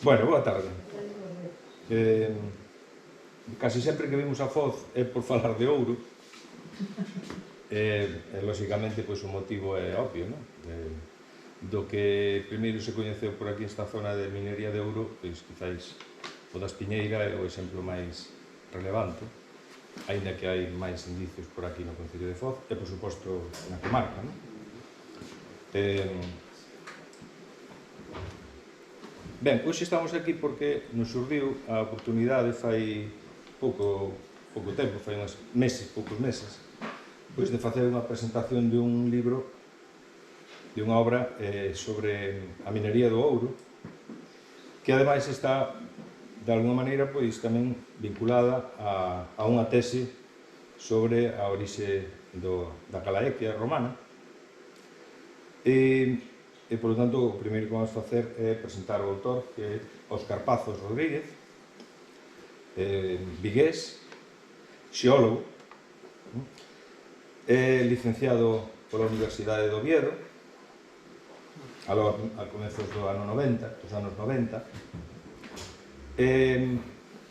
Bueno, boa tarde. Casi sempre que vimos a Foz é por falar de ouro. Lóxicamente, pois, o motivo é obvio, non? Do que primeiro se coñeceu por aquí esta zona de minería de ouro, pois, quizáis, o da Espiñeira é o exemplo máis relevante, aínda que hai máis indicios por aquí no concello de Foz, e, por suposto, na comarca, non? Ben, hoxe estamos aquí porque nos surdiu a oportunidade fai pouco tempo, fai uns meses, poucos meses, pois de facer unha presentación de un libro, de unha obra sobre a minería do ouro, que ademais está, de alguma maneira, pois tamén vinculada a unha tese sobre a orixe da Calaequia romana. E, polo tanto, o primeiro que vamos facer é presentar o autor, que é Óscar Pazos Rodríguez, vigués, xeólogo, é licenciado pola Universidade de Oviedo, a comezos dos anos 90,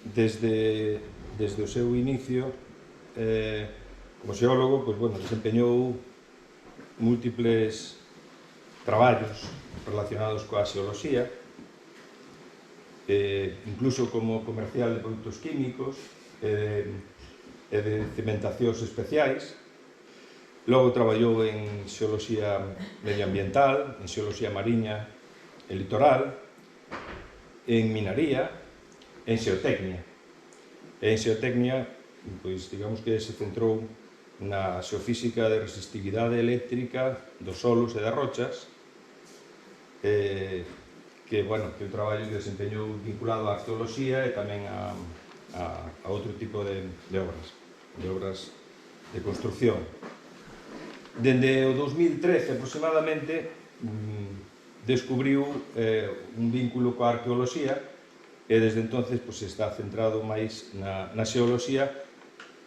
desde o seu inicio como xeólogo, pois, bueno, desempeñou múltiples traballos relacionados coa xeoloxía, incluso como comercial de produtos químicos e de cimentacións especiais. Logo traballou en xeoloxía medioambiental, en xeoloxía mariña e litoral, en minaría, en xeotecnia. E en xeotecnia, pois, digamos que se centrou na xeofísica de resistividade eléctrica dos solos e das rochas, que o traballo que desempeñou vinculado á arqueoloxía e tamén a outro tipo de obras de construcción. Dende o 2013 aproximadamente descubriu un vínculo coa arqueoloxía e desde entonces está centrado máis na xeoloxía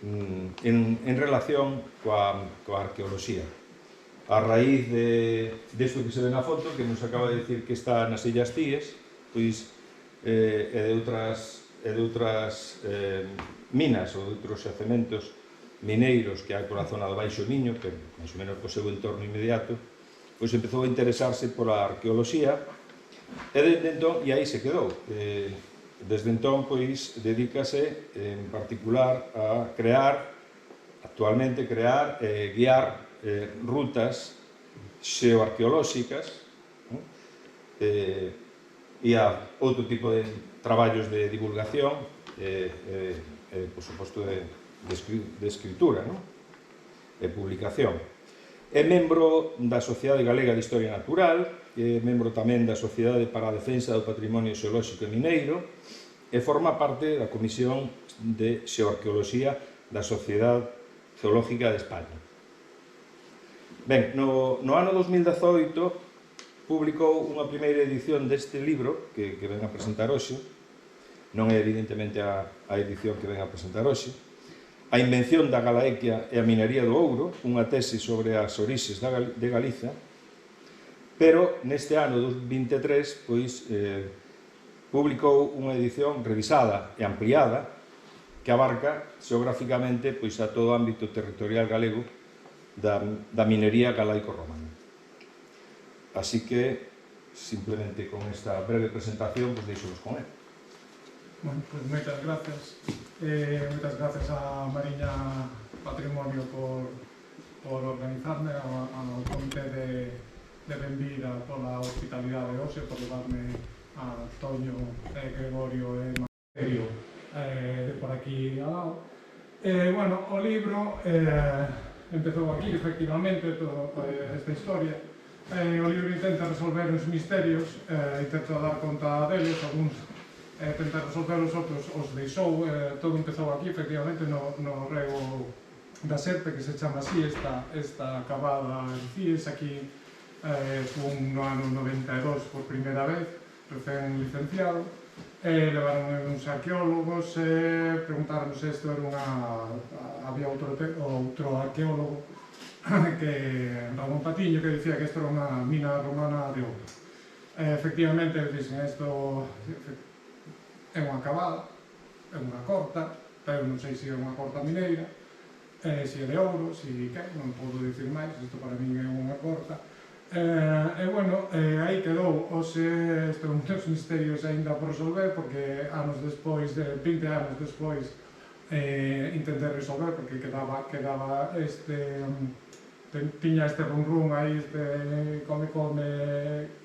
en relación coa arqueoloxía. A raíz desto que se ve na foto, que nos acaba de dicir que está nas Illas Cíes, pois, e de outras minas ou de outros xacementos mineiros que hai pola zona do Baixo Miño, que máis ou menos o seu entorno inmediato, pois empezou a interesarse pola arqueoloxía e desde entón, e aí se quedou. Desde entón, pois, dedícase en particular a actualmente guiar rutas xeoarqueolóxicas e a outro tipo de traballos de divulgación por suposto de escritura e publicación. É membro da Sociedade Galega de Historia Natural, é membro tamén da Sociedade para a Defensa do Patrimonio Xeolóxico e Mineiro e forma parte da Comisión de Xeoarqueoloxía da Sociedade Geológica de España. Ben, no ano 2018 publicou unha primeira edición deste libro que ven a presentar hoxe. Non é evidentemente a edición que ven a presentar hoxe. A invención da Calaequia e a minería do ouro, unha tese sobre as orixes de Galiza, pero neste ano 2023 publicou unha edición revisada e ampliada que abarca xeográficamente a todo o ámbito territorial galego da minería galaico-romana. Así que, simplemente con esta breve presentación, deixo-vos con él. Bueno, pues moitas gracias. Moitas gracias a Mariña Patrimonio por organizarme, ao comité de benvida pola hospitalidade hoxe, por levarme a Toño, Gregorio e Materio por aquí ao lado. Bueno, o libro empezou aquí, efectivamente, toda esta historia. O libro intenta resolver uns misterios, intenta dar conta deles, algúns tenta resolver os outros, os deixou. Todo empezou aquí, efectivamente, no rego da Serpe, que se chama así, esta cavada en Cíes. Aquí fun no ano 92 por primeira vez, recén licenciado. Levaron uns arqueólogos, preguntaron se isto era había outro arqueólogo, que Ramón Patiño, que dicía que isto era unha mina romana de ouro. Efectivamente, dixen, isto é unha cavada, é unha corta, pero non sei se é unha corta mineira, se é de ouro, se que, non podo dicir máis, isto para min é unha corta. Bueno, aí quedou, hoxe estou uns misterios aínda por resolver, porque anos despois, 20 anos despois, intentei resolver, porque quedaba tiña este run aí, este come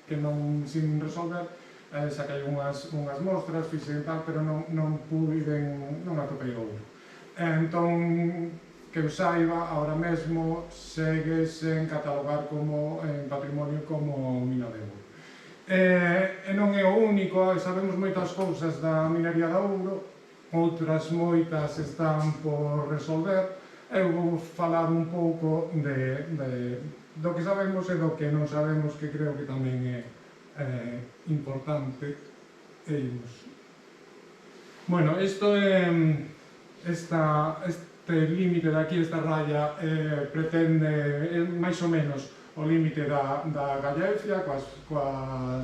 que non sin resolver, saquei unhas mostras, fixen tal, pero non atopei ouro. Entón, que eu saiba, ahora mesmo segue sen catalogar como en patrimonio como mina de ouro. E non é o único, sabemos moitas cousas da minería de ouro, outras moitas están por resolver. Eu vou falar un pouco do que sabemos e do que non sabemos, que creo que tamén é importante. Bueno, isto é este límite de aquí, esta raya, pretende máis ou menos o límite da Gallaecia coa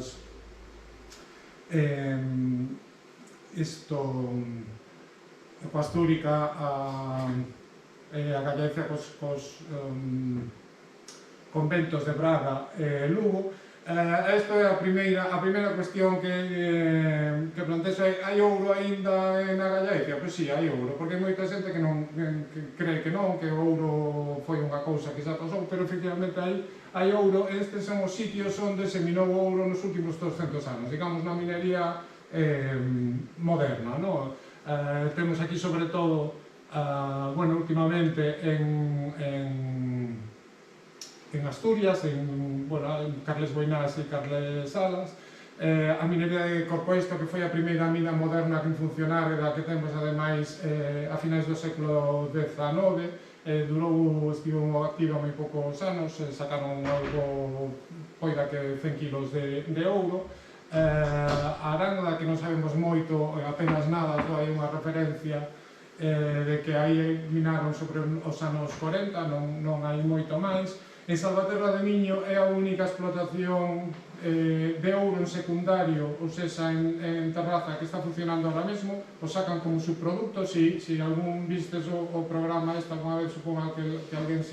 Astúrica, a Gallaecia cos conventos de Braga e Lugo. Esta é a primeira cuestión que plantexo. Hai ouro aínda na Gallaecia? Pois si, hai ouro, porque hai moita xente que cree que non, que o ouro foi unha cousa que xa pasou, pero efectivamente hai ouro. Estes son os sitios onde se minou ouro nos últimos 200 anos, digamos, na minería moderna, non? Temos aquí sobre todo, bueno, últimamente en Asturias, en Carles Boinás e Carles Salas, a minería de Corcoesto, que foi a primeira mina moderna que funcionara, da que temos ademais a finais do século XIX, estivo activa moi poucos anos, sacaron algo, poida que 100 kilos de ouro. A Aranda, que non sabemos moito, apenas nada, só hai unha referencia de que aí minaron sobre os anos 40, non hai moito máis. En Salvaterra de Miño é a única explotación de ouro en secundario, ou seja, en terraza, que está funcionando ahora mesmo. O sacan como subproducto. Se algún vistes o programa alguna vez, supongo que alguén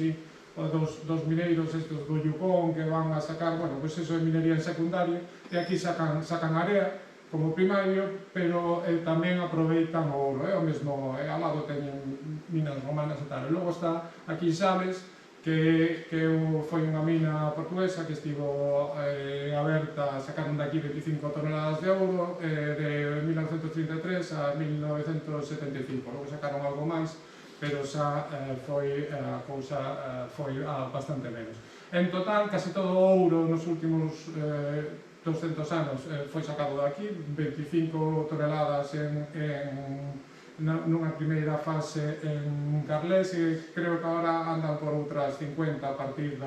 dos mineiros estes do Yukon que van a sacar, bueno, pois eso é minería en secundario, e aquí sacan area como primario, pero tamén aproveitan o ouro, o mesmo, ao lado teñen minas romanas e tal. E logo está aquí Xaves, que foi unha mina portuguesa que estivo aberta, sacaron daqui 25 toneladas de ouro de 1933 a 1975, logo sacaron algo máis, pero xa a cousa foi bastante menos. En total, case todo o ouro nos últimos 200 anos foi sacado daqui, 25 toneladas nunha primeira fase en Carles, e creo que agora andan por outras 50 a partir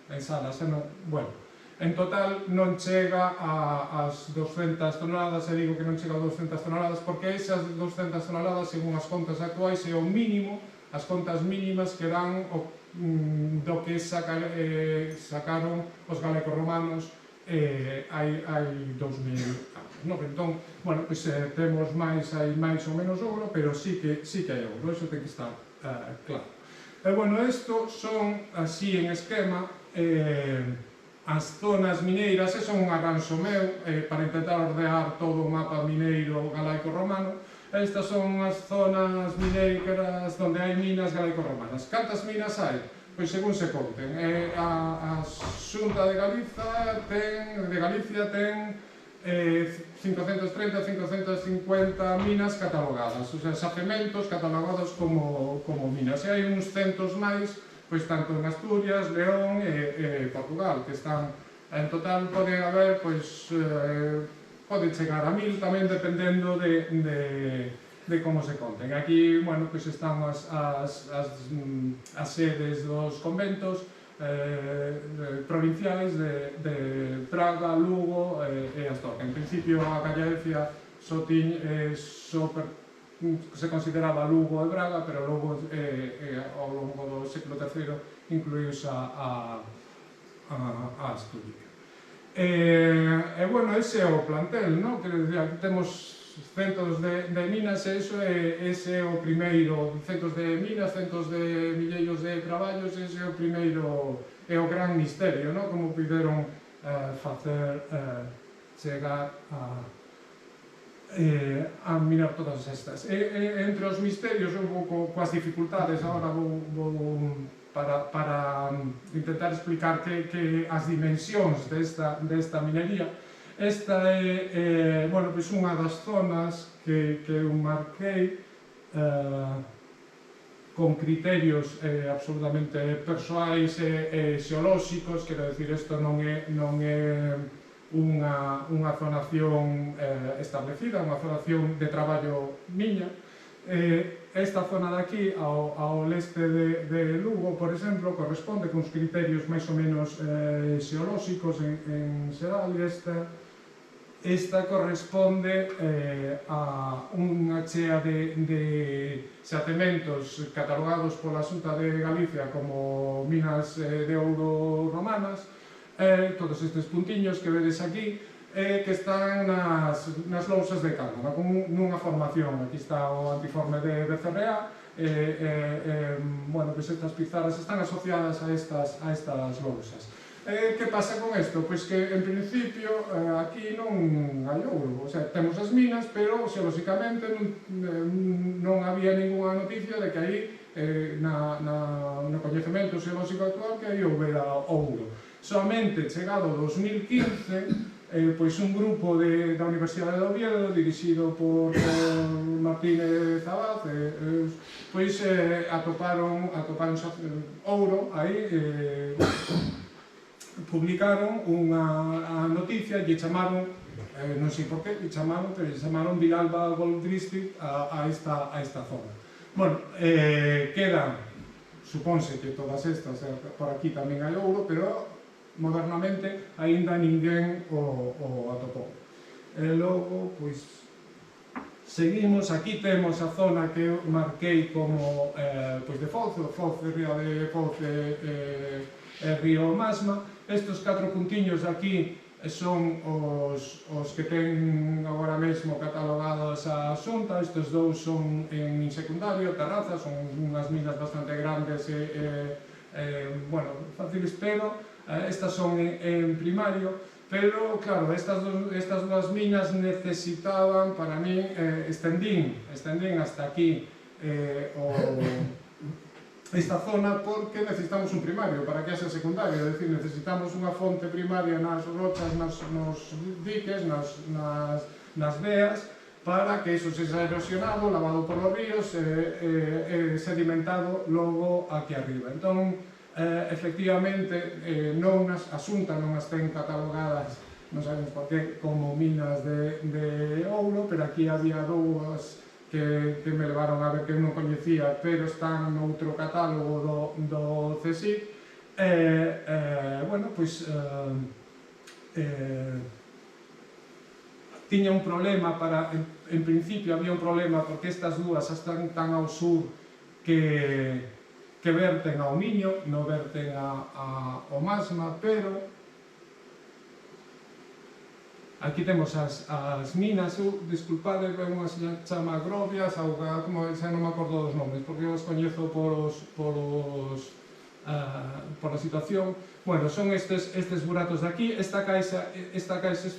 en Salas. Bueno, en total non chega ás 200 toneladas, e digo que non chega a 200 toneladas porque esas 200 toneladas, según as contas actuais, é o mínimo, as contas mínimas que dan do que sacaron os galecos-romanos hai 2000 anos. Entón, bueno, temos hai máis ou menos ouro, pero sí que hai ouro, iso ten que estar claro. Bueno, isto son, así en esquema, as zonas mineiras. Son un arranxo meu para intentar ordear todo o mapa mineiro galaico-romano. Estas son as zonas mineiras onde hai minas galaico-romanas. Cantas minas hai? Pois según se conten. A Xunta de Galicia ten 530, 550 minas catalogadas, ou sea, xacementos catalogados como minas. E hai uns centos máis, pois tanto en Asturias, León e Portugal, que están, en total poden haber, pois, poden chegar a 1000, tamén dependendo de como se conten. Aquí, bueno, pois están as sedes dos conventos provinciais de Praga, Lugo e Astorga. En principio, a Gallaecia só se consideraba Lugo e Braga, pero logo, ao longo do século III, incluíuse a a excluir. Bueno, ese é o plantel, non? Quero dicir, aquí temos centos de minas e ese é o primeiro, centos de minas, centos de milleiros de traballos, ese é o primeiro, é o gran misterio, non? Como puderon facer chegar a minar todas estas. Entre os misterios, un pouco coas dificultades, agora vou para intentar explicar que as dimensións desta minería. Esta é bueno, pois unha das zonas que eu marquei con criterios absolutamente persoais e xeolóxicos, quero dicir, isto non é unha zonación establecida, unha zonación de traballo miña. Esta zona de aquí, ao leste de Lugo, por exemplo, corresponde con criterios máis ou menos xeolóxicos en xeral, e esta corresponde a unha chea de xacementos catalogados pola Xunta de Galicia como minas de ouro romanas, todos estes puntiños que vedes aquí, que están nas lousas de Cámara, como nunha formación. Aquí está o antiforme de BCRA, bueno, pois estas pizarras están asociadas a estas lousas. Que pasa con isto? Pois que, en principio, aquí non hai ouro, o sea, temos as minas, pero, xeolóxicamente, non había ninguna noticia de que aí, no coñecemento xeolóxico actual, que aí houbera ouro. Soamente chegado o 2015, pois un grupo da Universidade de Oviedo, dirixido por Martínez Abad, pois atoparon ouro aí, publicaron unha noticia, lle chamaron, non sei por que, lle chamaron Vilalba Gold District a esta zona. Bueno, quedan, supónse que todas estas, por aquí tamén hai ouro, pero modernamente aínda ninguén o atopou. E logo, pois, seguimos, aquí temos a zona que eu marquei como pois de Foz, río de Foz e río Masma. Estes 4 puntiños aquí son os que ten agora mesmo catalogados a Xunta. Estes 2 son en secundario, Terrazas, son unhas minas bastante grandes bueno, fáciles, pero estas son en primario. Pero, claro, estas dúas minas necesitaban, para mí, estendín hasta aquí esta zona, porque necesitamos un primario para que haxa secundario, é dicir, necesitamos unha fonte primaria nas rochas, nos diques, nas veas, para que iso se xa erosionado, lavado por os ríos e sedimentado logo aquí arriba. Entón, efectivamente, a Xunta non as ten catalogadas, non sabemos por que, como minas de ouro, pero aquí había dúas que me levaron a ver que eu non coñecía, pero están noutro catálogo do CSIC. Bueno, pois tiña un problema en principio había un problema porque estas dúas están tan ao sur que verten ao Miño, non verten ao Masma, pero aquí temos as minas, disculpade, unha se chama Grovias, como xa non me acordo dos nomes, porque eu os coñezo pola situación. Bueno, son estes buratos de aquí. Esta caixa é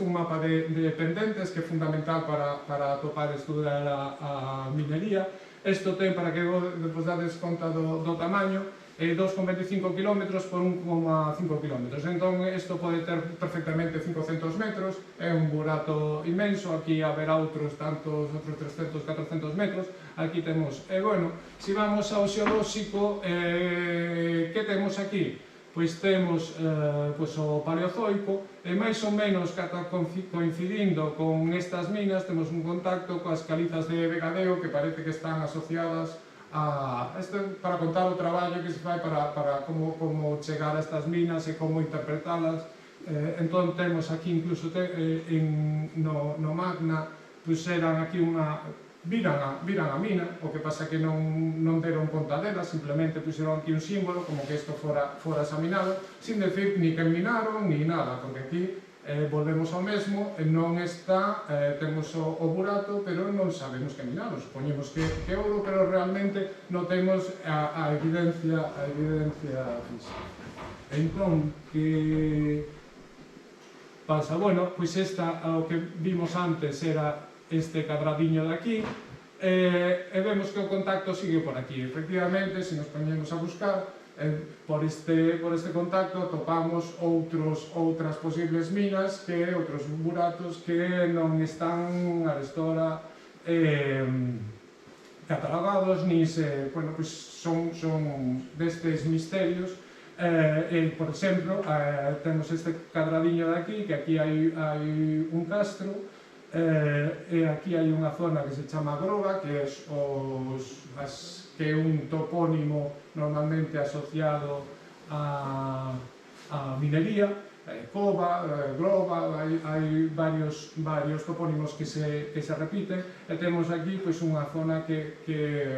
un mapa de pendentes que é fundamental para atopar e estudar a minería. Isto ten, para que vos dades conta do tamaño, 2,25 km por 1,5 km. Entón, isto pode ter perfectamente 500 metros, é un burato inmenso. Aquí haberá outros 300, 400 metros. Aquí temos, bueno, se vamos ao xeolóxico, que temos aquí? Pois temos o Paleozoico, e máis ou menos coincidindo con estas minas, temos un contacto coas calizas de Vegadeo, que parece que están asociadas para contar o traballo que se fai para como chegar a estas minas e como interpretalas. Entón temos aquí incluso no Magna, pois eran aquí viran a mina, o que pasa que non deron conta dela, simplemente puxeron aquí un símbolo como que isto fora examinado, sin decir ni que minaron ni nada, porque aquí volvemos ao mesmo, non está, temos o burato, pero non sabemos que minaron, supoñemos que ouro, pero realmente non temos a evidencia física. Entón, que pasa? Bueno, pois o que vimos antes era este cadradiño de aquí, e vemos que o contacto sigue por aquí. Efectivamente, se nos poñemos a buscar, por este contacto topamos outras posibles minas, outros buratos que non están arestora catalogados, nin se, bueno, pois son destes misterios. Por exemplo, temos este cadradiño de aquí, que aquí hai un castro, e aquí hai unha zona que se chama Groba, que é un topónimo normalmente asociado a minería, Cova, Groba, hai varios topónimos que se repiten, e temos aquí unha zona que é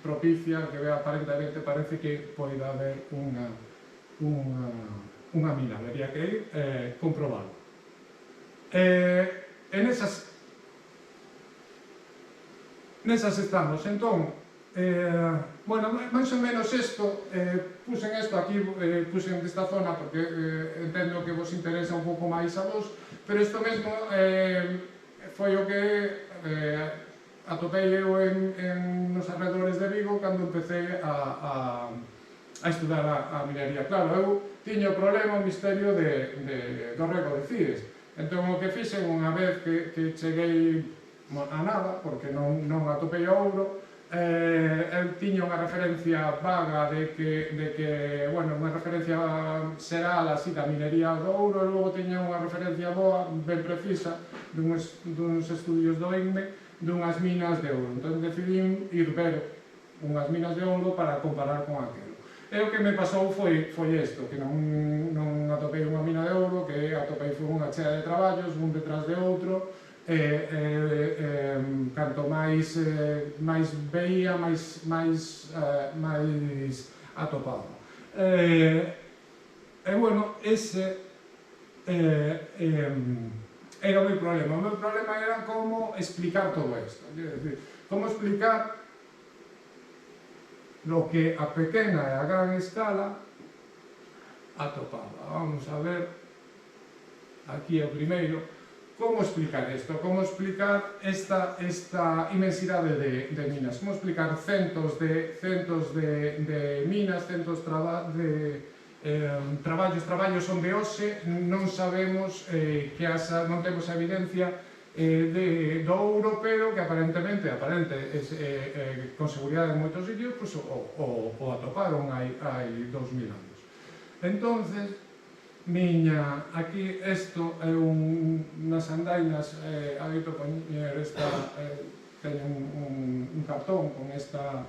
propicia, que aparentemente parece que poida haber unha mina, habría que ir comprobalo. Nesas estamos. Entón, bueno, máis ou menos isto, puxen isto aquí, puxen desta zona porque entendo que vos interesa un pouco máis a vos, pero isto mesmo foi o que atopei eu nos arredores de Vigo cando empecé a estudar a minería. Claro, eu tiña o problema, o misterio do rego de Cires. Entón, o que fixen unha vez que cheguei a nada, porque non atopei o ouro, eu tiña unha referencia vaga de que, bueno, unha referencia xeral así da minería do ouro, e logo tiña unha referencia boa, ben precisa, duns estudios do INME, dunhas minas de ouro. Entón, decidí ir ver unhas minas de ouro para comparar con aquilo. E o que me pasou foi isto, que non atopei unha mina de ouro, que atopei foi unha chea de traballos, un detrás de outro, canto máis veía, máis atopaba. E, bueno, ese era o meu problema. O meu problema era como explicar todo isto. É dicir, como explicar lo que a pequena e a gran escala atopaba. Vamos a ver, aquí o primeiro, como explicar isto, como explicar esta inmensidade de minas, como explicar centos de minas, centos de traballos onde hoxe non sabemos non temos a evidencia do ouro, pero que aparente con seguridade en moitos sitios o atoparon hai 2000 anos. Entonces, aquí isto é unhas andainas, habito poñer teño un cartón con estas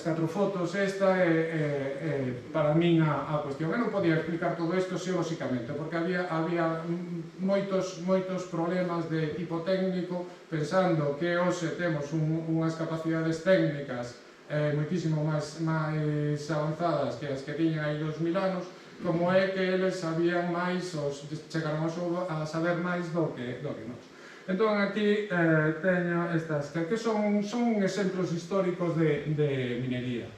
4 fotos. Esta é para min a cuestión. Eu non podía explicar todo isto xeolóxicamente, porque había moitos problemas de tipo técnico, pensando que hoxe temos unhas capacidades técnicas moitísimo máis avanzadas que as que tiñan hai 2000 anos, como é que eles sabían máis, chegaron a saber máis do que nós. Entón, aquí teño estas, que son exemplos históricos de minería.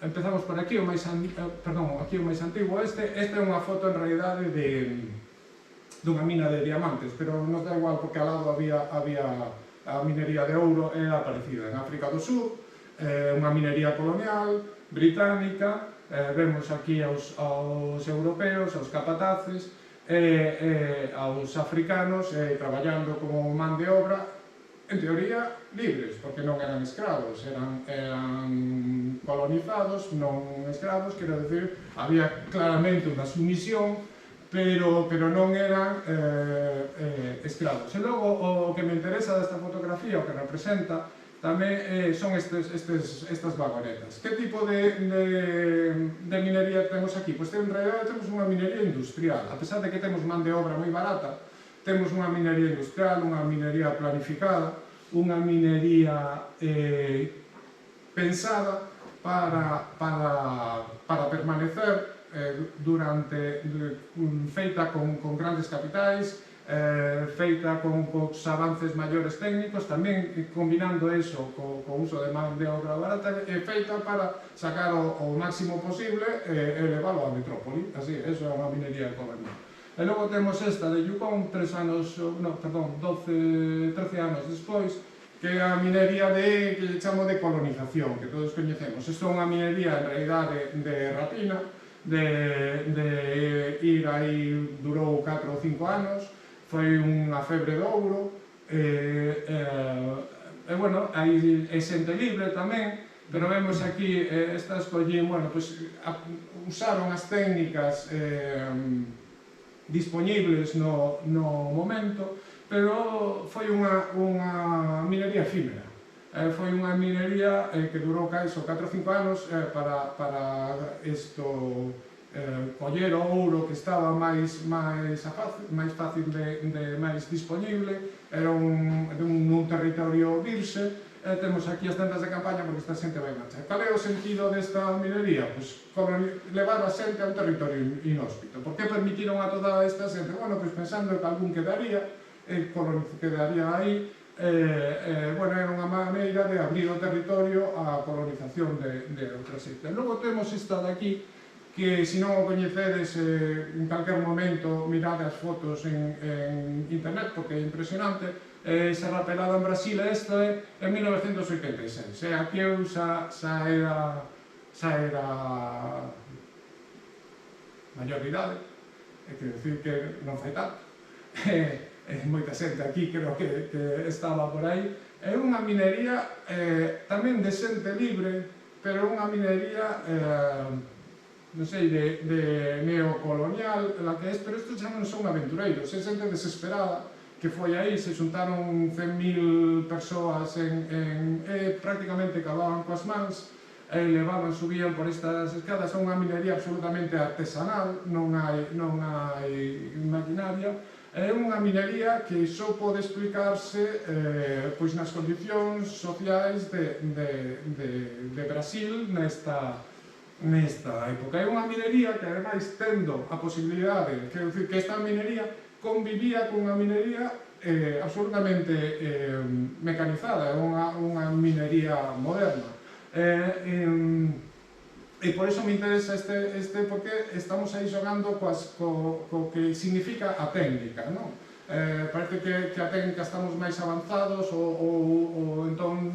Empezamos por aquí, aquí o máis antigo. Esta é unha foto, en realidade, dunha mina de diamantes, pero nos dá igual, porque ao lado había a minería de ouro, era parecida en África do Sur, unha minería colonial, británica. Vemos aquí aos europeos, aos capataces, aos africanos traballando como man de obra, en teoría libres, porque non eran escravos, eran colonizados, non escravos, quero dicir, había claramente unha sumisión, pero non eran escravos. E logo, o que me interesa desta fotografía, o que representa, tamén son estas vagonetas. Que tipo de minería temos aquí? Pois en realidad temos unha minería industrial. A pesar de que temos man de obra moi barata, temos unha minería industrial, unha minería planificada, unha minería pensada para permanecer feita con grandes capitais, feita con avances maiores técnicos, tamén combinando eso co uso de man de obra barata, feita para sacar o máximo posible e leválo á metrópoli. Así, eso é unha minería ecológica. E logo temos esta de Yukon, 13 anos despois, que é a minería que chamo de colonización, que todos coñecemos. Isto é unha minería, en realidade, de rapina, de ir aí, durou 4 ou 5 anos, foi unha febre de ouro, e, bueno, hai xente libre tamén, pero vemos aquí, esta escollín, bueno, pues, usaron as técnicas disponibles no momento, pero foi unha minería efímera. Foi unha minería que durou caixo 4 ou 5 anos para isto coller o ouro que estaba máis fácil máis disponible, era un territorio virxe. Temos aquí as tendas de campaña porque esta xente vai marchar. Cal é o sentido desta minería? Pois levar a xente a un territorio inhóspito. Por que permitiron a toda esta xente? Bueno, pois pensando que algún quedaría aí, bueno, era unha maneira de abrir o territorio á colonización de outra xente. Logo temos esta de aquí, que se non o coñecedes, en calquer momento mirade as fotos en internet porque é impresionante. Serra Pelada en Brasil, esta é en 1986. Aquí eu xa era maior de idade, quero dicir que non fai tanto. Moita xente aquí creo que estaba por aí. É unha minería tamén de xente libre, pero unha minería non sei, de neocolonial, pero isto xa non son aventureiros, é xente desesperada que foi aí, se xuntaron 100.000 persoas prácticamente cavaban coas mans, levaban, subían por estas escadas. É unha minería absolutamente artesanal, non hai maquinaria. É unha minería que só pode explicarse pois nas condicións sociais de Brasil nesta época. É unha minería que, ademais, tendo a posibilidade, quero dicir que esta minería convivía con unha minería absolutamente mecanizada, é unha minería moderna. E por iso me interesa porque estamos aí xogando co que significa a técnica, non? Parece que a técnica estamos máis avanzados ou entón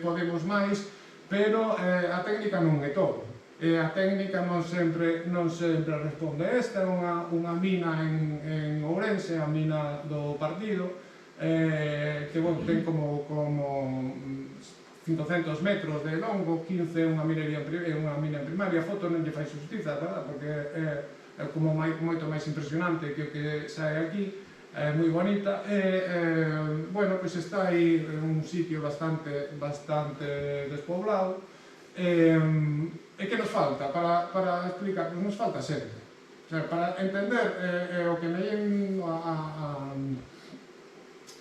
podemos máis, pero a técnica non é todo. A técnica non sempre responde. Esta é unha mina en Ourense, a mina do partido, que ten como 500 metros de longo, 15 é unha mina en primaria. A foto non lle fai xustiza, verdad? Porque é como moito máis impresionante que o que sae aquí, é moi bonita. Bueno, pois está aí un sitio bastante despoblado. E que nos falta para explicar? Nos falta xente. Para entender o que me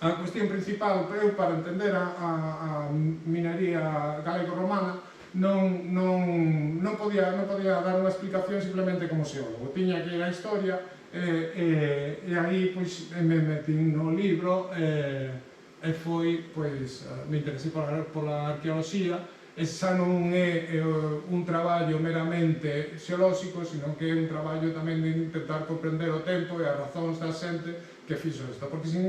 a cuestión principal, para entender a minería galego-romana, non podía dar unha explicación simplemente como xeólogo. Tiña que ir a historia e aí me metí no libro e foi, me interesei pola arqueoloxía. Esa non é un traballo meramente xeolóxico, sino que é un traballo tamén de intentar comprender o tempo e as razóns da xente que fixo isto, porque sin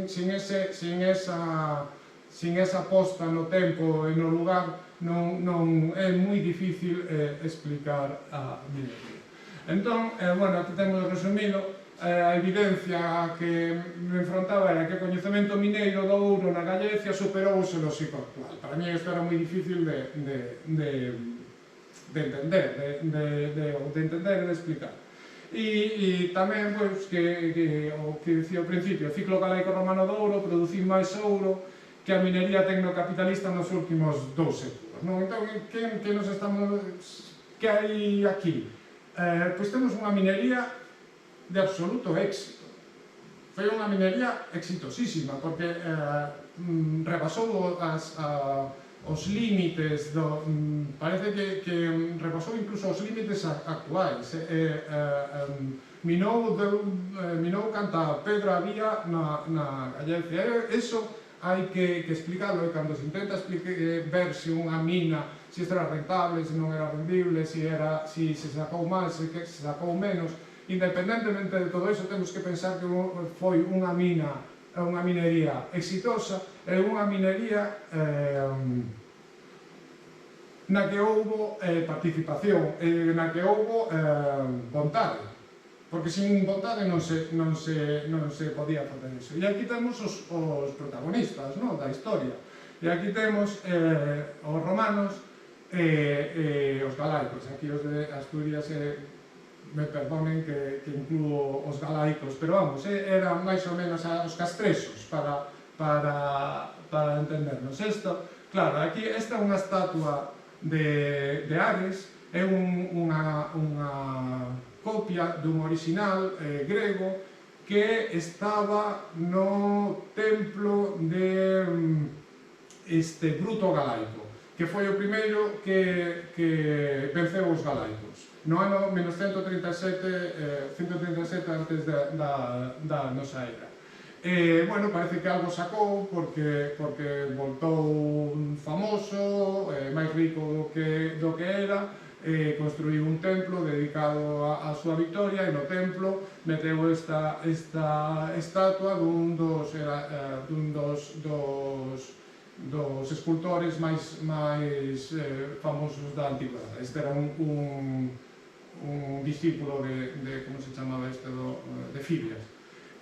esa posta no tempo e no lugar non é moi difícil explicar a minería. Entón, bueno, aquí temos resumido. A evidencia que me enfrontaba era que o coñecemento mineiro do ouro na Galicia superou o xeolóxico actual. Para mí isto era moi difícil de entender e de explicar. E tamén, que o que dicía ao principio, o ciclo galaico-romano do ouro producir máis ouro que a minería tecnocapitalista nos últimos 2 séculos. Entón, que hai aquí? Pois temos unha minería de absoluto éxito. foi unha minería exitosísima, porque rebasou os límites parece que rebasou incluso os límites actuais. Minou canta pedra había na Galicia. Eso hai que explicarlo, cando se intenta ver se unha mina, se era rentable, se non era rendible, se se sacou máis, se sacou menos. Independentemente de todo iso, temos que pensar que foi unha minería exitosa e unha minería na que houbo participación, na que houbo vontade, porque sin vontade non se podía facer iso. E aquí temos os protagonistas da historia, e aquí temos os romanos e os galaicos. Aquí os de Asturias me perdonen que incluo os galaicos, pero vamos, eran máis ou menos os castrexos para entendernos. Claro, aquí esta é unha estatua de Ares, é unha copia dun original grego que estaba no templo de Bruto Galaico, que foi o primeiro que venceu os galaicos no ano menos 137 antes da nosa era. Bueno, parece que algo sacou porque voltou famoso, máis rico do que era, construiu un templo dedicado á súa victoria, e no templo meteu esta estatua dun dos escultores máis famosos da antigüedade. Este era un discípulo de como se chamaba este, de Fidias.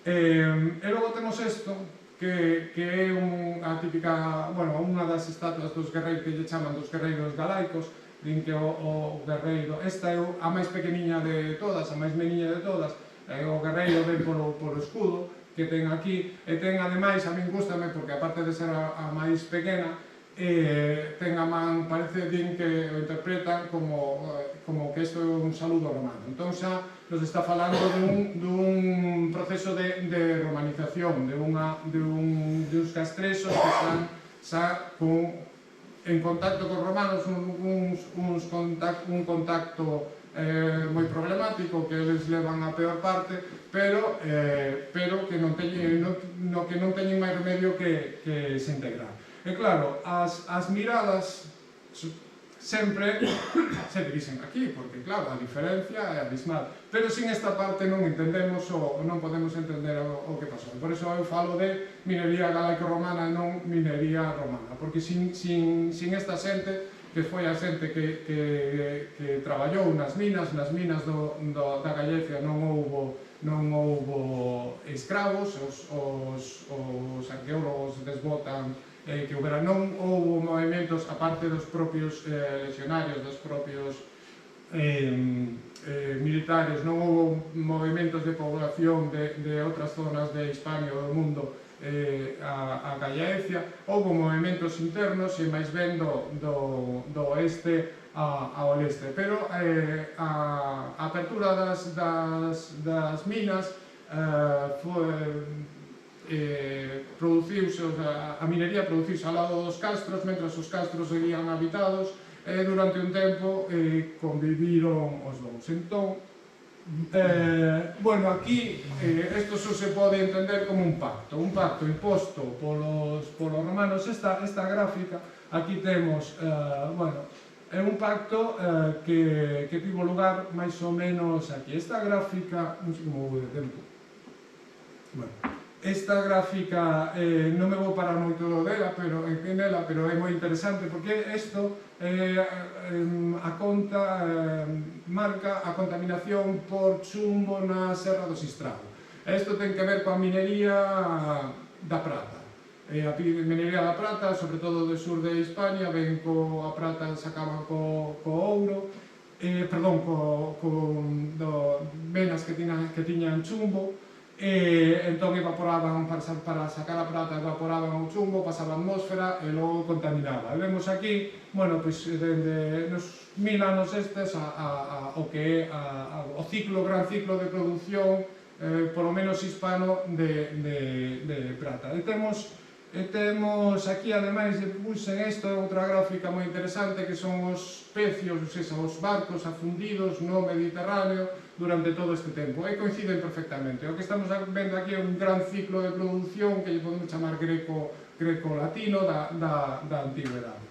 E logo temos isto, que é a típica, bueno, unha das estatuas dos guerreiros que lle chaman dos guerreiros galaicos. Din que o guerreiro, esta é a máis pequeniña de todas, a máis meniña de todas, o guerreiro ven polo escudo que ten aquí, e ten ademais, a min gústame, porque aparte de ser a máis pequena, ten a man, parece que o interpretan como que isto é un saludo romano. Entón xa nos está falando dun proceso de romanización, duns castrexos que están xa en contacto con romanos, un contacto moi problemático que eles levan a peor parte, pero que non teñen máis remedio que se integrar. E claro, as miradas sempre se dirixen aquí, porque claro, a diferencia é abismal, pero sin esta parte non entendemos ou non podemos entender o que pasou. Por iso eu falo de minería galaico-romana e non minería romana, porque sin esta xente, que foi a xente que traballou nas minas da Galicia, non houbo escravos, os arqueólogos desbotan que non houbo movimentos, aparte dos propios legionarios, dos propios militares, non houbo movimentos de población de outras zonas de Hispania ou do mundo a Galicia. Houbo movimentos internos e máis ben do oeste ao leste, pero a apertura das minas produciuse, a minería produciuse ao lado dos castros, mentras os castros seguían habitados, e durante un tempo conviviron os dous. Entón, bueno, aquí isto só se pode entender como un pacto imposto polos romanos. Esta gráfica, aquí temos, bueno, é un pacto que tivo lugar máis ou menos aquí. Esta gráfica, non sei como vou de tempo, bueno, esta gráfica non me vou parar moito nela, pero é moi interesante, porque isto marca a contaminación por chumbo na Serra do Sistrado. Isto ten que ver coa minería da prata. A minería da prata, sobre todo do sur de Hispania, ven coa prata, sacaban co ouro, perdón, con venas que tiñan chumbo, entón evaporaban, para sacar a prata evaporaban o chumbo, pasaban a atmósfera e logo contaminaba. E vemos aquí, bueno, pois dende nos 1000 anos estes o que é o gran ciclo de produción polo menos hispano de prata. E temos aquí, ademais, puxen isto, outra gráfica moi interesante, que son os pecios, os barcos afundidos no Mediterráneo durante todo este tempo, e coinciden perfectamente. O que estamos vendo aquí é un gran ciclo de produción que lle podemos chamar greco-latino da antigüedade.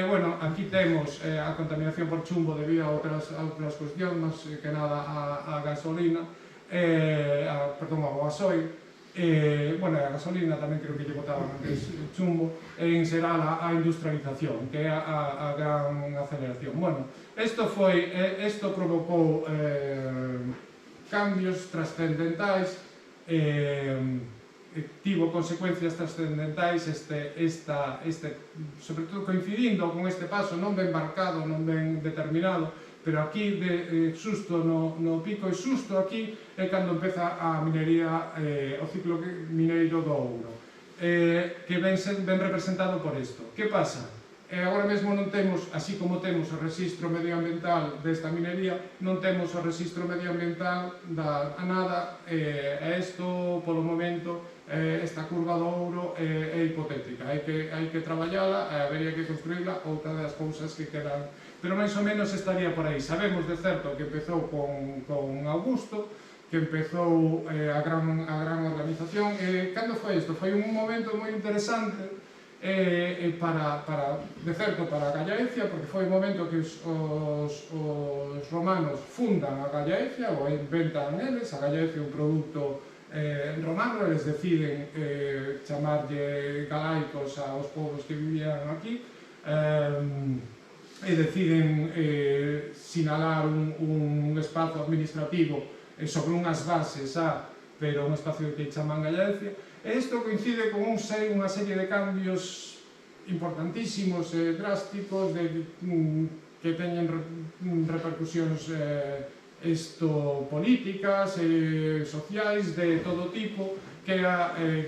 Bueno, aquí temos a contaminación por chumbo debido a outras cuestións, máis que nada a gasolina, perdón, ao gasoil. Bueno, a gasolina tamén creo que lle botaban antes chumbo, e en xeral a industrialización, que é a gran aceleración. Bueno, isto provocou cambios trascendentais, tivo consecuencias trascendentais, sobre todo coincidindo con este paso non ben marcado, non ben determinado, pero aquí, xusto no pico, e xusto aquí é cando empeza a minería, o ciclo mineiro do ouro, que ven representado por isto. Que pasa? Agora mesmo non temos, así como temos o rexistro medioambiental desta minería, non temos o rexistro medioambiental da nada, e isto, polo momento, esta curva do ouro é hipotética, hai que traballala, habería que construirla, outra das cousas que quedan, pero máis ou menos estaría por aí. Sabemos de certo que empezou con Augusto, que empezou a gran organización. Cando foi isto? Foi un momento moi interesante de certo para a Gallaecia, porque foi o momento que os romanos fundan a Gallaecia, ou inventan eles. A Gallaecia é un produto romano, eles deciden chamarlle galaicos aos povos que vivían aquí, e deciden sinalar un espazo administrativo sobre unhas bases, pero un espacio que chaman Gallaecia. E isto coincide con unha serie de cambios importantísimos e drásticos que teñen repercusións políticas e sociais de todo tipo, que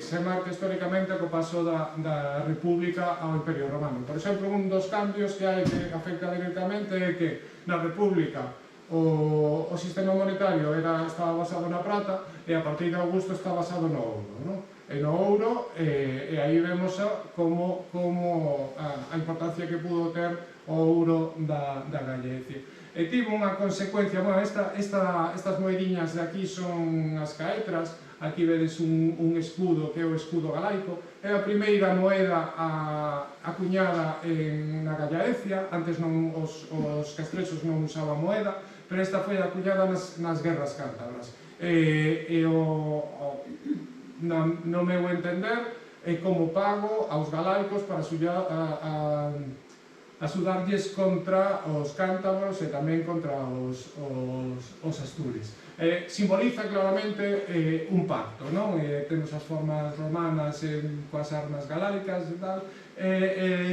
se marca históricamente co paso da República ao Imperio Romano. Por exemplo, un dos cambios que hai que afecta directamente é que na República o sistema monetario estaba basado na prata, e a partir de Augusto está basado no ouro, e no ouro, e aí vemos como a importancia que pudo ter o ouro da Gallaecia. E tivo unha consecuencia, bueno, estas moediñas de aquí son as caetras. Aquí vedes un escudo, que é o escudo galaico, é a primeira moeda acuñada na Gallaecia. Antes os castrexos non usaban moeda, pero esta foi acuñada nas guerras cántabras. No meu entender, é como pago aos galaicos para axudarlles contra os cántabros e tamén contra os astures. Simboliza claramente un pacto, non? Temos as formas romanas coas armas galáicas e tal,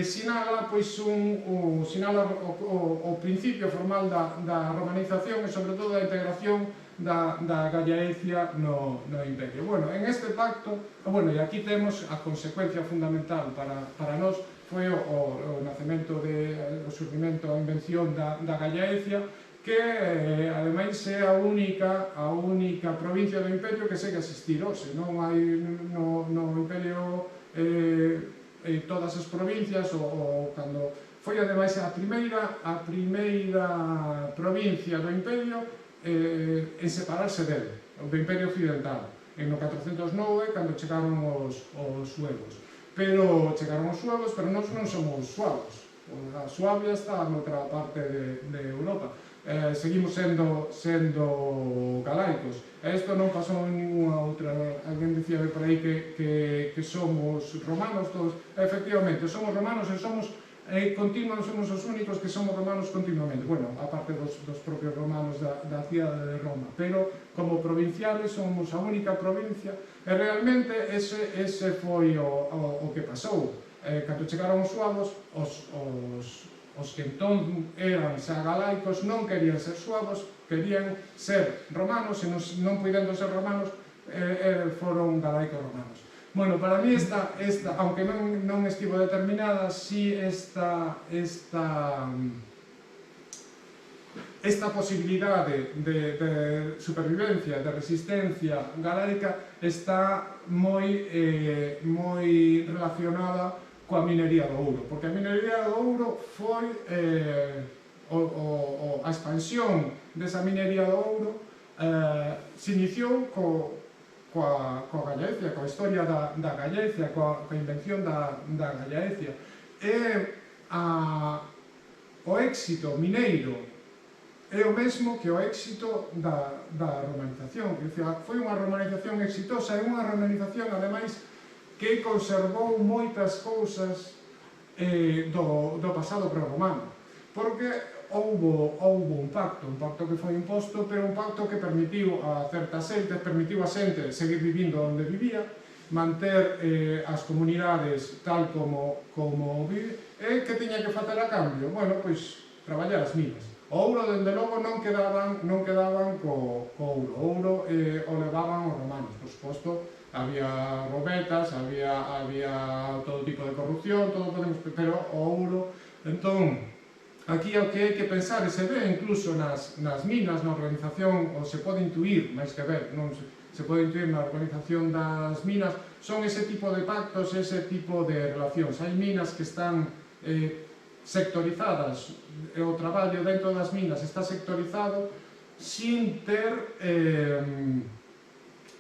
sinala o principio formal da romanización e sobre todo da integración da Gallaecia no Imperio. Bueno, en este pacto, e aquí temos a consecuencia fundamental para nós, foi o nacemento, o surgimento, a invención da Gallaecia, que ademais é a única provincia do Imperio que segue a existir hoxe. Non hai no Imperio todas as provincias, ou cando foi ademais a primeira provincia do Imperio en separarse do Imperio Occidental, no 409, cando chegaron os suevos. Pero chegaron os suevos, pero nós non somos suavos. A Suabia está noutra parte de Europa. Seguimos sendo galaicos. Isto non pasou en ninguna outra. Alguén dicía por aí que somos romanos todos. Efectivamente, somos romanos e somos continuos, somos os únicos que somos romanos continuamente. Bueno, aparte dos propios romanos da cidade de Roma. Pero como provinciales somos a única provincia, e realmente ese foi o que pasou. Cando chegaron os suavos, os que entón eran xa galaicos non querían ser suavos, querían ser romanos, e non puidendo ser romanos, foron galaicos romanos. Bueno, para mí aunque non estivo determinada, si esta esta posibilidade de supervivencia, de resistencia galélica está moi relacionada coa minería do ouro, porque a minería do ouro foi a expansión desa minería do ouro se iniciou coa Gallaecia, coa historia da Gallaecia, coa invención da Gallaecia, e o éxito mineiro é o mesmo que o éxito da romanización. Foi unha romanización exitosa, e unha romanización, ademais, que conservou moitas cousas do pasado prerromano, porque houbo un pacto que foi imposto, pero un pacto que permitiu a certas xentes, permitiu a xente seguir vivindo onde vivía, manter as comunidades tal como vive, e que tiña que facer a cambio? Bueno, pois, traballar as minas. O ouro, dende logo, non quedaban co ouro. O ouro o levaban os romanos, por suposto. Había robetas, había todo tipo de corrupción, pero o ouro... Entón, aquí o que hai que pensar, e se ve incluso nas minas, na organización, ou se pode intuir, máis que ver, non se pode intuir na organización das minas, son ese tipo de pactos, ese tipo de relacións. Hai minas que están sectorizadas, e o traballo dentro das minas está sectorizado sin ter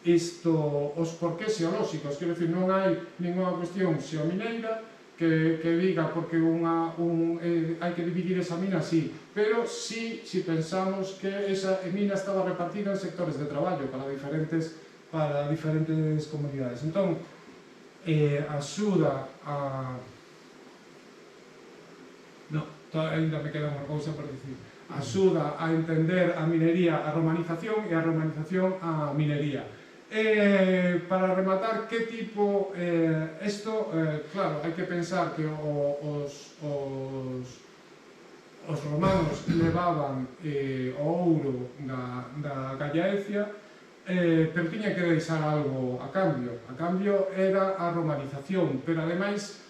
os porqués xeolóxicos, quero dicir, non hai ninguna cuestión xeomineira que diga porque hai que dividir esa mina, sí, pero sí, si pensamos que esa mina estaba repartida en sectores de traballo para diferentes comunidades. Entón, axuda a... ainda me queda unha cousa por dicir. Axuda a entender a minería, a romanización, e a romanización a minería. Para rematar, que tipo... claro, hai que pensar que os romanos levaban o ouro da Gallaecia, pero tiña que deixar algo a cambio. A cambio era a romanización, pero ademais...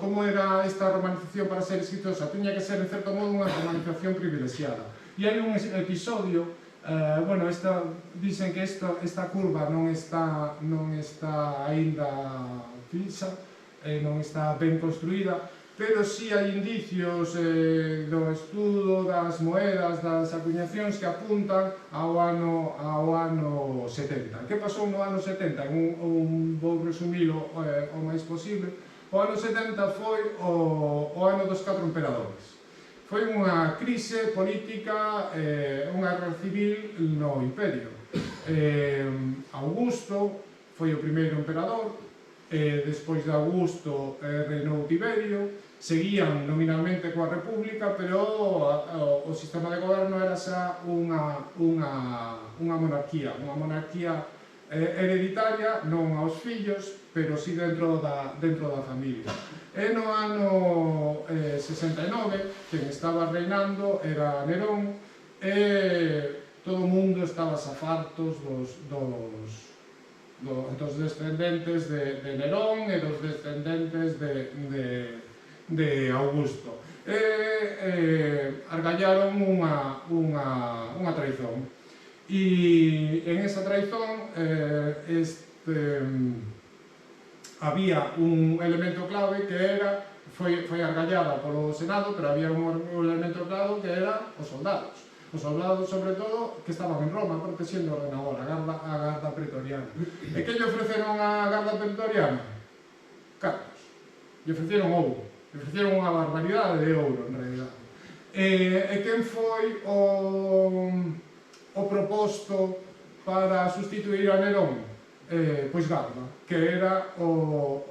como era esta romanización para ser exitosa? Tiña que ser, en certo modo, unha romanización privilexiada. E hai un episodio, dicen que esta curva non está aínda fixa, non está ben construída, pero si hai indicios do estudo das moedas, das acuñacións que apuntan ao ano 70. Que pasou no ano 70? Vou resumilo o máis posible. O ano 70 foi o ano dos 4 emperadores. Foi unha crise política, unha guerra civil no imperio. Augusto foi o primeiro emperador, despois de Augusto reinou Tiberio, seguían nominalmente coa república, pero o sistema de goberno era xa unha monarquía hereditaria, non aos fillos, pero si dentro da familia. E no ano 69, quen estaba reinando era Nerón, e todo o mundo estaba fartos dos descendentes de Nerón e dos descendentes de Augusto. Argallaron unha traizón. E en esa traizón había un elemento clave que era, foi argallada polo Senado, pero había un elemento clave que era os soldados. Os soldados, sobre todo, que estaban en Roma protegendo o ordenador, a garda pretoriana. E que lle ofreceron a garda pretoriana? Cartos. Lle ofreceron ouro. Lle ofreceron unha barbaridade de ouro, en realidad. E quen foi o proposto para sustituir a Nerón? Pois Garda, que era o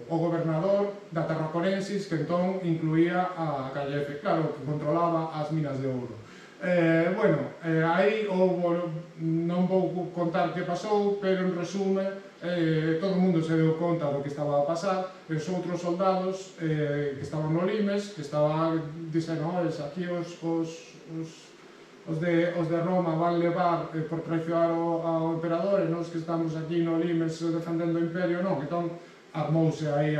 gobernador da Tarraconensis, que entón incluía a Gallaecia, claro, que controlaba as minas de ouro. Aí non vou contar que pasou, pero en resume, todo o mundo se deu conta do que estaba a pasar, e os outros soldados que estaban no Limes, que estaban dicendo, aquí os de Roma van levar por traicionar ao emperador, e nós que estamos aquí no Limes defendendo o imperio, non, entón armouse aí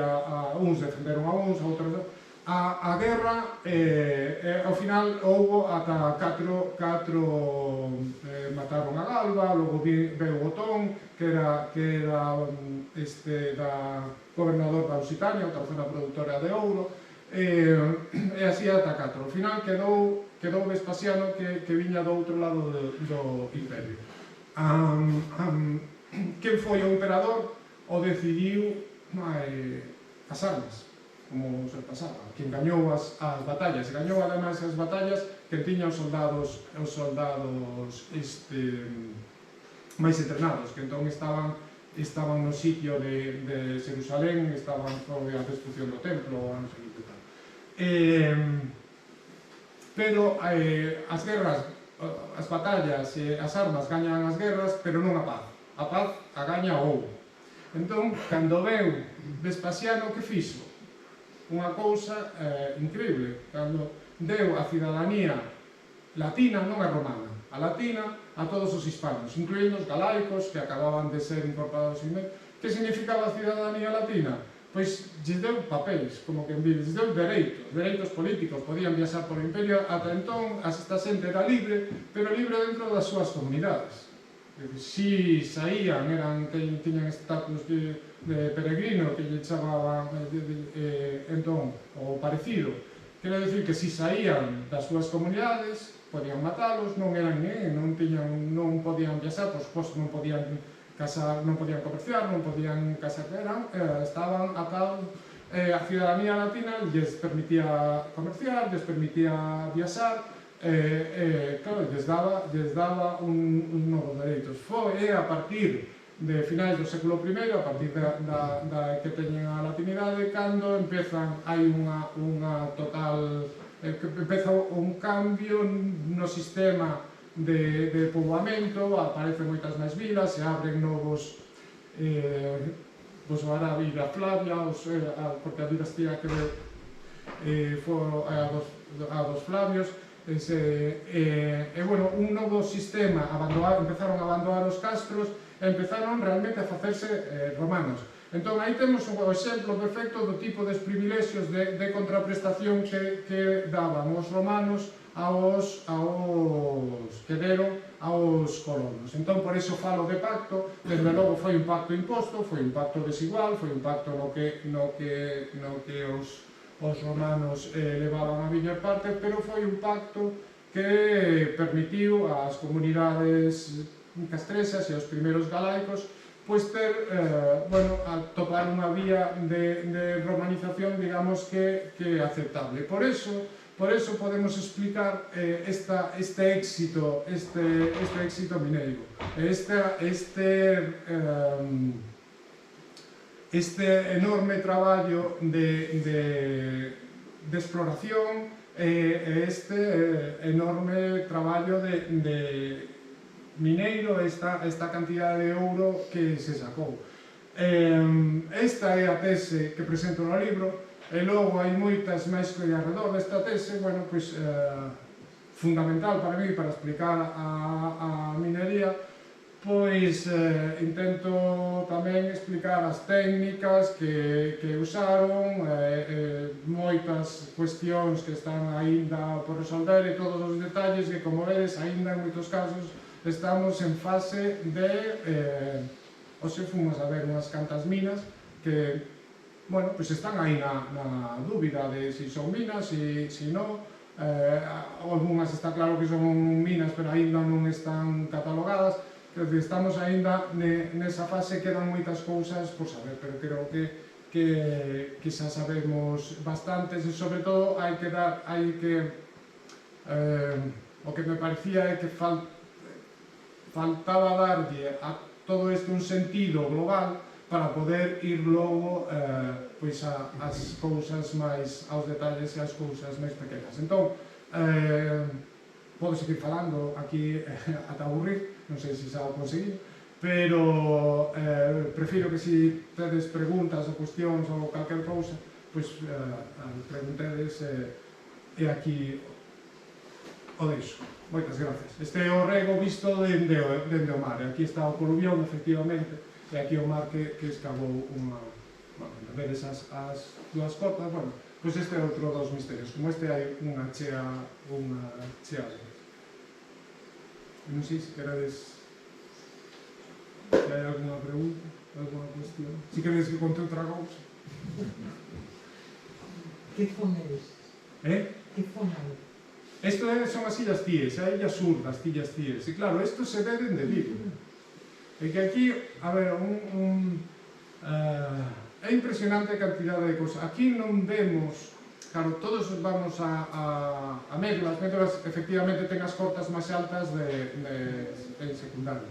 uns defenderon a uns, outros A guerra, ao final, houbo ata catro mataron a Galba, logo veu Otón, que era gobernador da Occitania, outra zona produtora de ouro, e así ata catro. Ao final quedou Vespasiano que viña do outro lado do imperio. Quen foi o emperador o decidiu as armas, como se pasaba. Quen gañou as batallas, e gañou ademais as batallas que tiña os soldados máis entrenados, que entón estaban no sitio de Jerusalén, estaban sobre a destrucción do templo, non sei que tal. Pero as guerras, as batallas e as armas gañan as guerras, pero non a paz. A paz a gaña o ouro. Entón, cando veu Vespasiano, que fixo? Unha cousa increíble, cando deu a cidadanía latina, non a romana, a latina a todos os hispanos, incluindo os galaicos que acababan de ser incorporados en medio. Que significaba a cidadanía latina? Pois lles deu papéis, como que lles deu dereitos políticos, podían viaxar por o imperio. Ata entón, esta xente era libre, pero libre dentro das súas comunidades. Si saían, tiñan estatus de peregrino, que lle chamaban entón, o parecido. Quero dicir que si saían das súas comunidades, podían matalos, non podían viaxar, por suposto non podían casar, non podían comerciar, non podían casar, estaban atados. A cidadanía latina lles permitía comerciar, lles permitía viaxar, claro, lles daba un novos dereitos. Foi a partir de finais do século I, a partir da que teñen a latinidade, cando hai unha total, empeza un cambio no sistema de poboamento, aparecen moitas máis vilas, se abren novos, agora a Vila Flavia, porque a dinastía que foi a dos Flavios, un novo sistema, empezaron a abandonar os castros e empezaron realmente a facerse romanos. Entón, aí temos o exemplo perfecto do tipo de privilexios de contraprestación que daban os romanos que deron aos colonos. Entón, por iso falo de pacto. Desde logo foi un pacto imposto, foi un pacto desigual, foi un pacto no que os romanos levaban a miñor parte, pero foi un pacto que permitiu ás comunidades castresas e aos primeiros galaicos pois topar unha vía de romanización, digamos, que aceptable. Por eso podemos explicar este éxito mineiro, este enorme traballo de exploración, este enorme traballo de mineiro, esta cantidade de ouro que se sacou. Esta é a tese que presento no libro, e logo hai moitas máis que alrededor desta tese, fundamental para mí, para explicar a minería, pois intento tamén explicar as técnicas que usaron, moitas cuestións que están aínda por resolver e todos os detalles que, como vedes, aínda en moitos casos estamos en fase de... Hoxe fomos a ver unhas cantas minas que, pois están aí na dúbida de se son minas, se non. Algúnas está claro que son minas, pero aínda non están catalogadas. Estamos aínda nesa fase, quedan moitas cousas por saber, pero creo que xa sabemos bastantes, e sobre todo o que me parecía é que faltaba darlle a todo isto un sentido global para poder ir logo ás cousas máis, aos detalles e ás cousas máis pequenas. Entón, podo seguir falando aquí ata aburrir, non sei se xa o conseguí, pero prefiro que se tedes preguntas ou cuestións ou calquer cousa, pois preguntedes e aquí o deixo. Moitas gracias. Este é o rego visto dende o mar. Aquí está o coluvión, efectivamente, e aquí o mar que escavou unha... vedes as dúas cotas, Pois este é outro dos misterios. Como este hai unha chea non sei se queredes se hai alguna pregunta, alguna cuestión. Se queredes que conte outra cousa. Que zona é este? Que zona é? Isto son as Illas Cíes, a Illa Sur das Illas Cíes. E claro, isto se ve dende Vigo. E que aquí, a ver, é impresionante a cantidade de cousas. Aquí non vemos, claro, todos vamos a Médulas. Médulas efectivamente ten as cotas máis altas en secundario.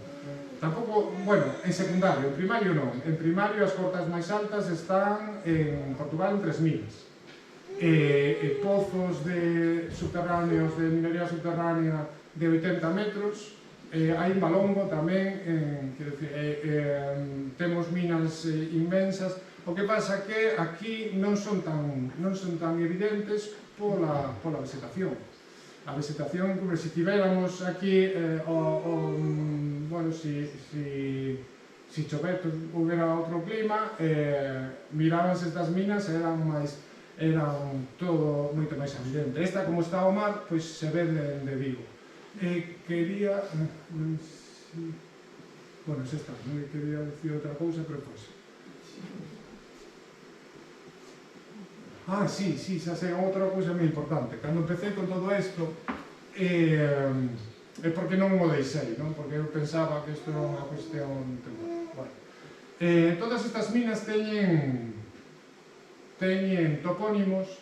Tampouco, bueno, en secundario, en primario non. En primario as cotas máis altas están en Portugal en 3000. Pozos subterráneos de minería subterránea de 80 metros. Hai en Valongo tamén, temos minas inmensas. O que pasa que aquí non son tan evidentes pola vegetación. A vegetación, se tivéramos aquí, bueno, se chover, houbera outro clima, mirábanse estas minas e eran todo moito máis evidente. Esta, como está ao mar, pois se ve de Vigo. Quería... Bueno, xa está, non quería dicir outra cousa, pero pois... Sí, xa sei, outra cousa moi importante. Cando empecé con todo isto, é porque non o deixei, non? Porque eu pensaba que isto era unha cuestión... Bueno, todas estas minas teñen topónimos,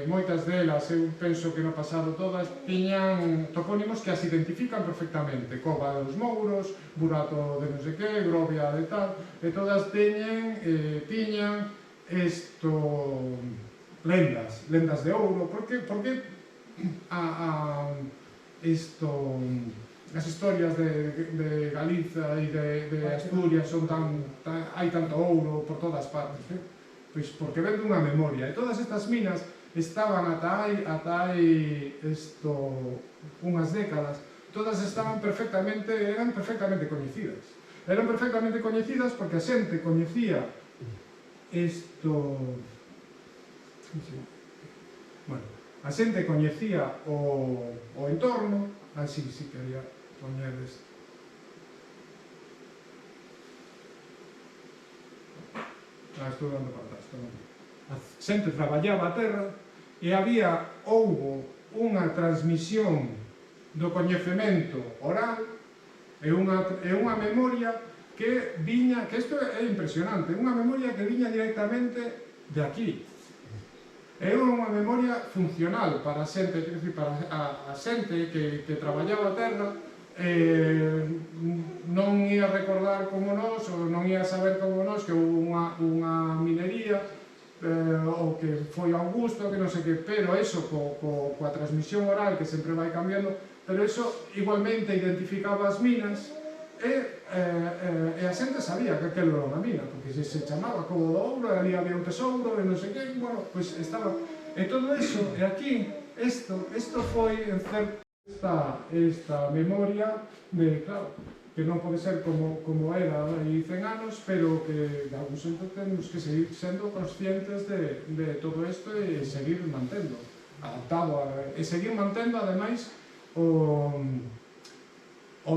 moitas delas, eu penso que no pasado todas, tiñan topónimos que as identifican perfectamente. Cova dos Mouros, Burato de non sei que, Grovia de tal, e todas tiñan lendas de ouro. Porque as historias de Galiza e de Asturias hai tanto ouro por todas partes? Pois porque ven dunha memoria. E todas estas minas estaban ata hai unhas décadas, todas eran perfectamente coñecidas. Eran perfectamente coñecidas porque a xente coñecía a xente coñecía o entorno. Si quería poñer isto. Estou dando para atrás. A xente traballaba a terra e houbo unha transmisión do coñecemento oral e unha memoria que viña, que isto é impresionante, unha memoria que viña directamente de aquí. É unha memoria funcional para a xente, para a xente que traballaba a terra, non ia recordar como nós, ou non ia saber como nós que houve unha minería, ou que foi Augusto, que non sei que, pero eso, coa transmisión oral, que sempre vai cambiando, pero eso igualmente identificaba as minas, e a xente sabía que aquilo era unha mina, porque se chamaba Cobo do Ouro, e ali había un tesouro, e non sei que, bueno, pois estaba... E todo eso, e aquí, isto foi en certa esta memoria de, claro, que non pode ser como era hai 100 anos, pero que de algún xeito temos que seguir sendo conscientes de todo isto e seguir mantendo, adaptado, e seguir mantendo, ademais, o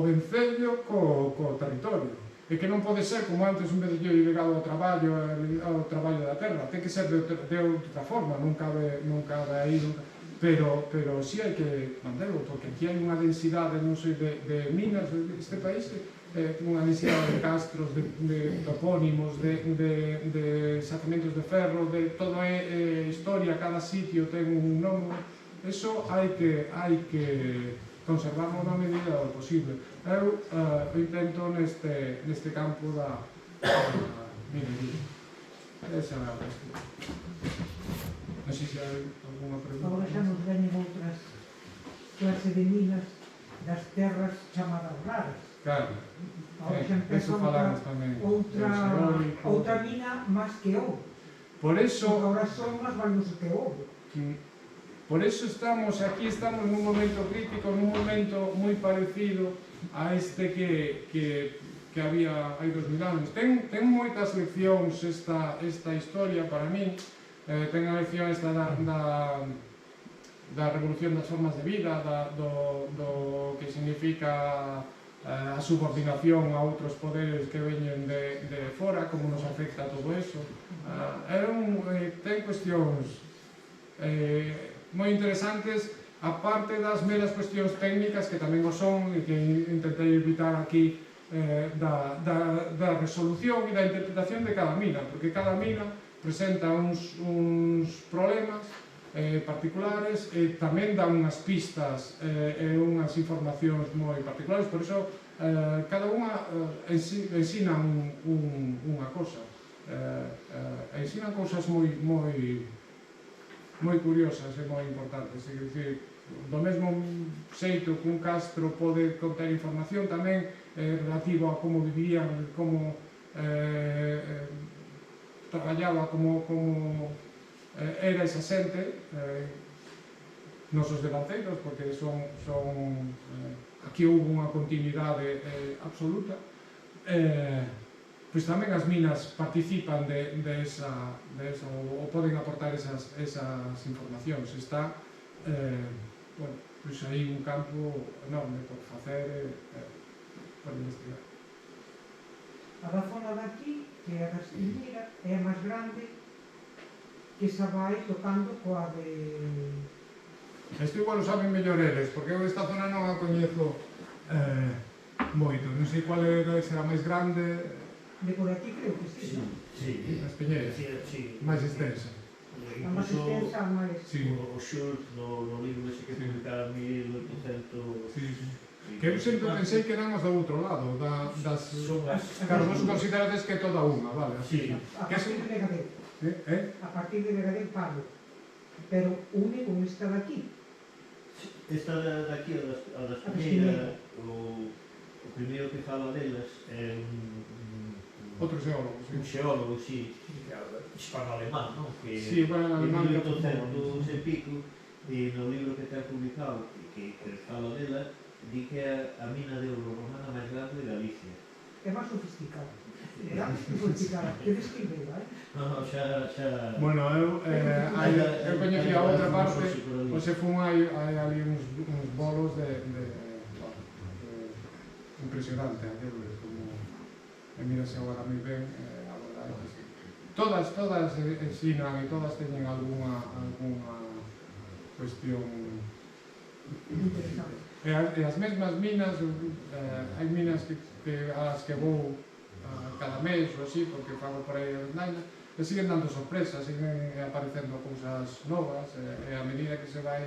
vencello co territorio. E que non pode ser como antes un vecello ligado ao traballo da terra, ten que ser de outra forma, non cabe aí, pero si hai que manterlo, porque aquí hai unha densidade, non sei, de minas deste país, unha densidade de castros, de topónimos, de xacementos de ferro, de todo é historia, cada sitio ten un nome. Eso hai que conservarlo na medida do posible. Eu intento neste campo da minería. Esa é a cuestión. Non sei se hai alguna pregunta. Agora xa nos veñen outras clase de minas das terras chamadas raras. Claro. Agora xa empeza outra mina máis que ouro. Por eso... Agora son máis valiosos que ouro. Por eso estamos nun momento crítico, nun momento moi parecido a este que había hai 2000 anos. Ten moitas leccións esta historia para min, ten a lección esta da revolución das formas de vida, do que significa a subordinación a outros poderes que veñen de fora, como nos afecta todo eso. Ten cuestións moi interesantes, aparte das meras cuestións técnicas, que tamén o son, e que intentei evitar aquí, da resolución e da interpretación de cada mina, porque cada mina presenta uns problemas particulares e tamén dá unhas pistas e unhas informacións moi particulares, por iso cada unha ensina unha cosa, ensinan cousas moi curiosas e moi importantes, é dicir, do mesmo xeito que un castro pode conter información tamén relativo a como vivían, como traballaba, como era esa xente, nosos devanceiros, porque aquí houve unha continuidade absoluta, pois tamén as minas participan de esa, ou poden aportar esas informacións. Está, bueno, pois aí un campo enorme por facer, por investigar. A zona daqui, que é a da Espiñeira, é a máis grande, que xa vai tocando coa de... Isto igual o saben mellor eles, porque eu esta zona non a coñezo moito. Non sei qual será máis grande. De por aquí creo que sí, non? A Espiñeira, máis extensa. A máis extensa, a máis... O Schultz, no libro ese que publicara en 1800... Que eu sempre pensei que eran os do outro lado, das... Claro, vos considerades que é toda unha, vale? A partir de Vegadeo. A partir de Vegadeo Pablo. Pero une con esta daqui. Esta daqui, a da Espiñeira, o primeiro que fala delas é outro xeólogo, un xeólogo, hispano-alemán, non? Que en 1800 e pico, e no libro que ten publicado, que fala dela, di que é a mina de ouro romana máis grande de Galicia. É máis sofisticada. Que describe, vai? Non, xa... Bueno, eu coñecía a outra parte, pois se fun hai ali uns bolos impresionante, como mirase agora moi ben, a verdade é que todas ensinan e todas teñen algunha cuestión Interesante. e as mesmas minas, hai minas as que vou cada mes ou así, porque fago por aí as nainas, e siguen dando sorpresas, siguen aparecendo cousas novas, e a medida que se vai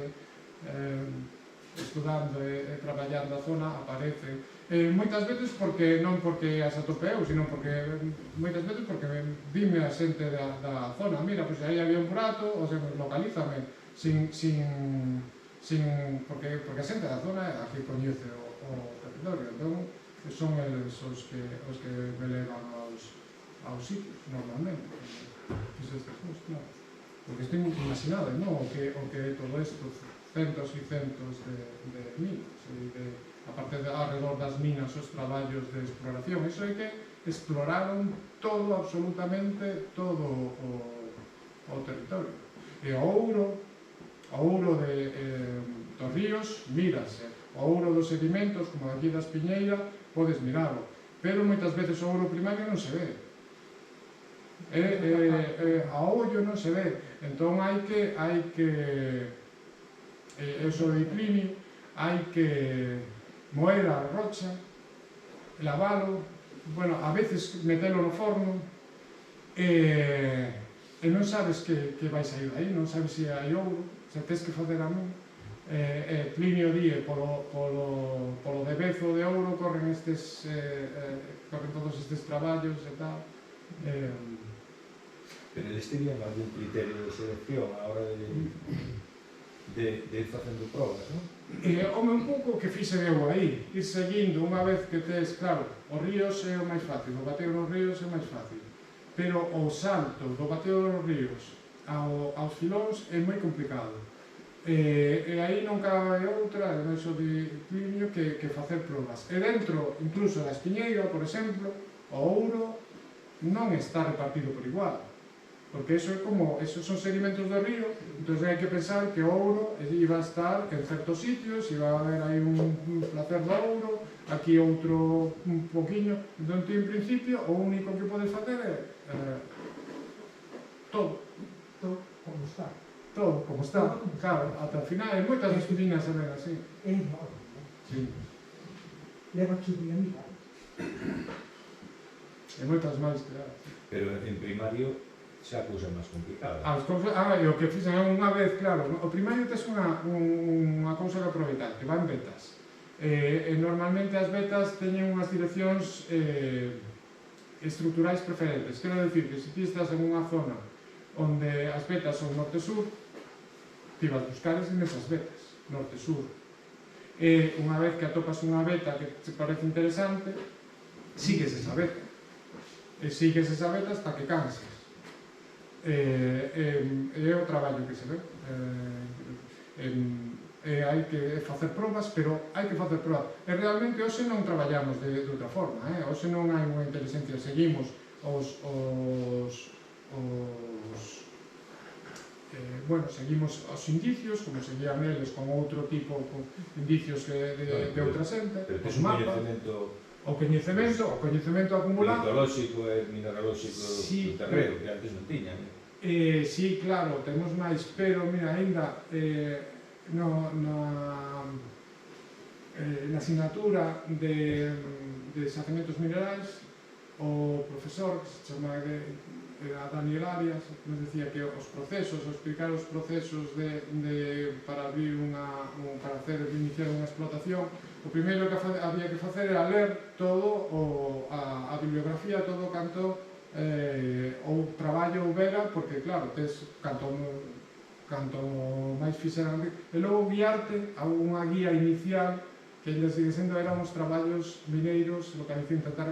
estudando e traballando a zona, aparecen. Moitas veces non porque as atopeu, sino porque moitas veces porque dime a xente da zona, mira, pois aí había un prato, ou se localízame, porque a xente da zona é a que coñece o territorio, entón son eles os que me levan aos sitios, normalmente. Porque estou imaginado, non? O que é todo isto, centos e centos de minas, aparte de alrededor das minas, os traballos de exploración, iso é que exploraron todo, absolutamente todo o territorio. E o ouro dos ríos, mírase. O ouro dos sedimentos, como aquí da Espiñeira, podes miralo. Pero moitas veces o ouro primario non se ve. A ollo non se ve. Entón hai que eso de Plinio, hai que moer a rocha, lavalo, bueno, a veces metelo no forno, e non sabes que vai sair aí, non sabes se hai ouro, se tes que facer a min. Plinio di, polo debezo de ouro corren todos estes traballos e tal. Pero eles terían algún criterio de selección a hora de ir facendo probas, non? Home, un pouco que fixe eu aí, ir seguindo, unha vez que tes, claro, os ríos é o máis fácil, o bateo nos ríos é o máis fácil, pero o salto do bateo nos ríos aos filóns é moi complicado. E aí non cabe outra, en eso de Plinio, que facer probas. E dentro, incluso da Espiñeira, por exemplo, o ouro non está repartido por igual. O porque eso é como, esos son sedimentos do río, entón hai que pensar que o ouro iba a estar en certos sitios, iba a haber aí un placer do ouro, aquí outro un poquinho, entón ti en principio o único que podes facer é todo como está. todo como está, claro, ata o final, e moitas das cocinas se ven así. É enorme. Sí. Leva chubia mirar. E moitas máis, claro. Pero en primario xa a cousa máis complicada. As cousas, e o que fixen é unha vez, claro, o primario tes unha cousa que aproveitar, que van vetas. Normalmente as vetas teñen unhas direccións estruturais preferentes. Quero dicir que se ti estás en unha zona onde as vetas son norte-sur, ti vas buscar nesas vetas, norte-sur. E unha vez que atopas unha veta que te parece interesante, sigues esa veta. E sigues esa veta hasta que canses. É o traballo que se ve. Hai que facer probas, pero hai que facer probas. E realmente hoxe non traballamos de outra forma. Hoxe non hai unha inteligencia, seguimos seguimos os indicios, como seguían eles con outro tipo de indicios de outra xente, os mapas, o coñecemento acumulado. Mitolóxico e mineralóxico Sí, do terreo, que antes non tiñan. Sí, claro, temos máis, pero, mira, ainda na asignatura de xacementos minerais, o profesor, que se chama Daniel Arias, nos decía que os procesos, explicar os procesos para abrir para iniciar unha explotación, o primeiro que había que facer era ler todo a bibliografía, todo canto ou traballo houbera, porque claro, tes canto máis fixeran, e logo guiarte a unha guía inicial que ainda sigue sendo, eran os traballos mineiros, lo que dice intentar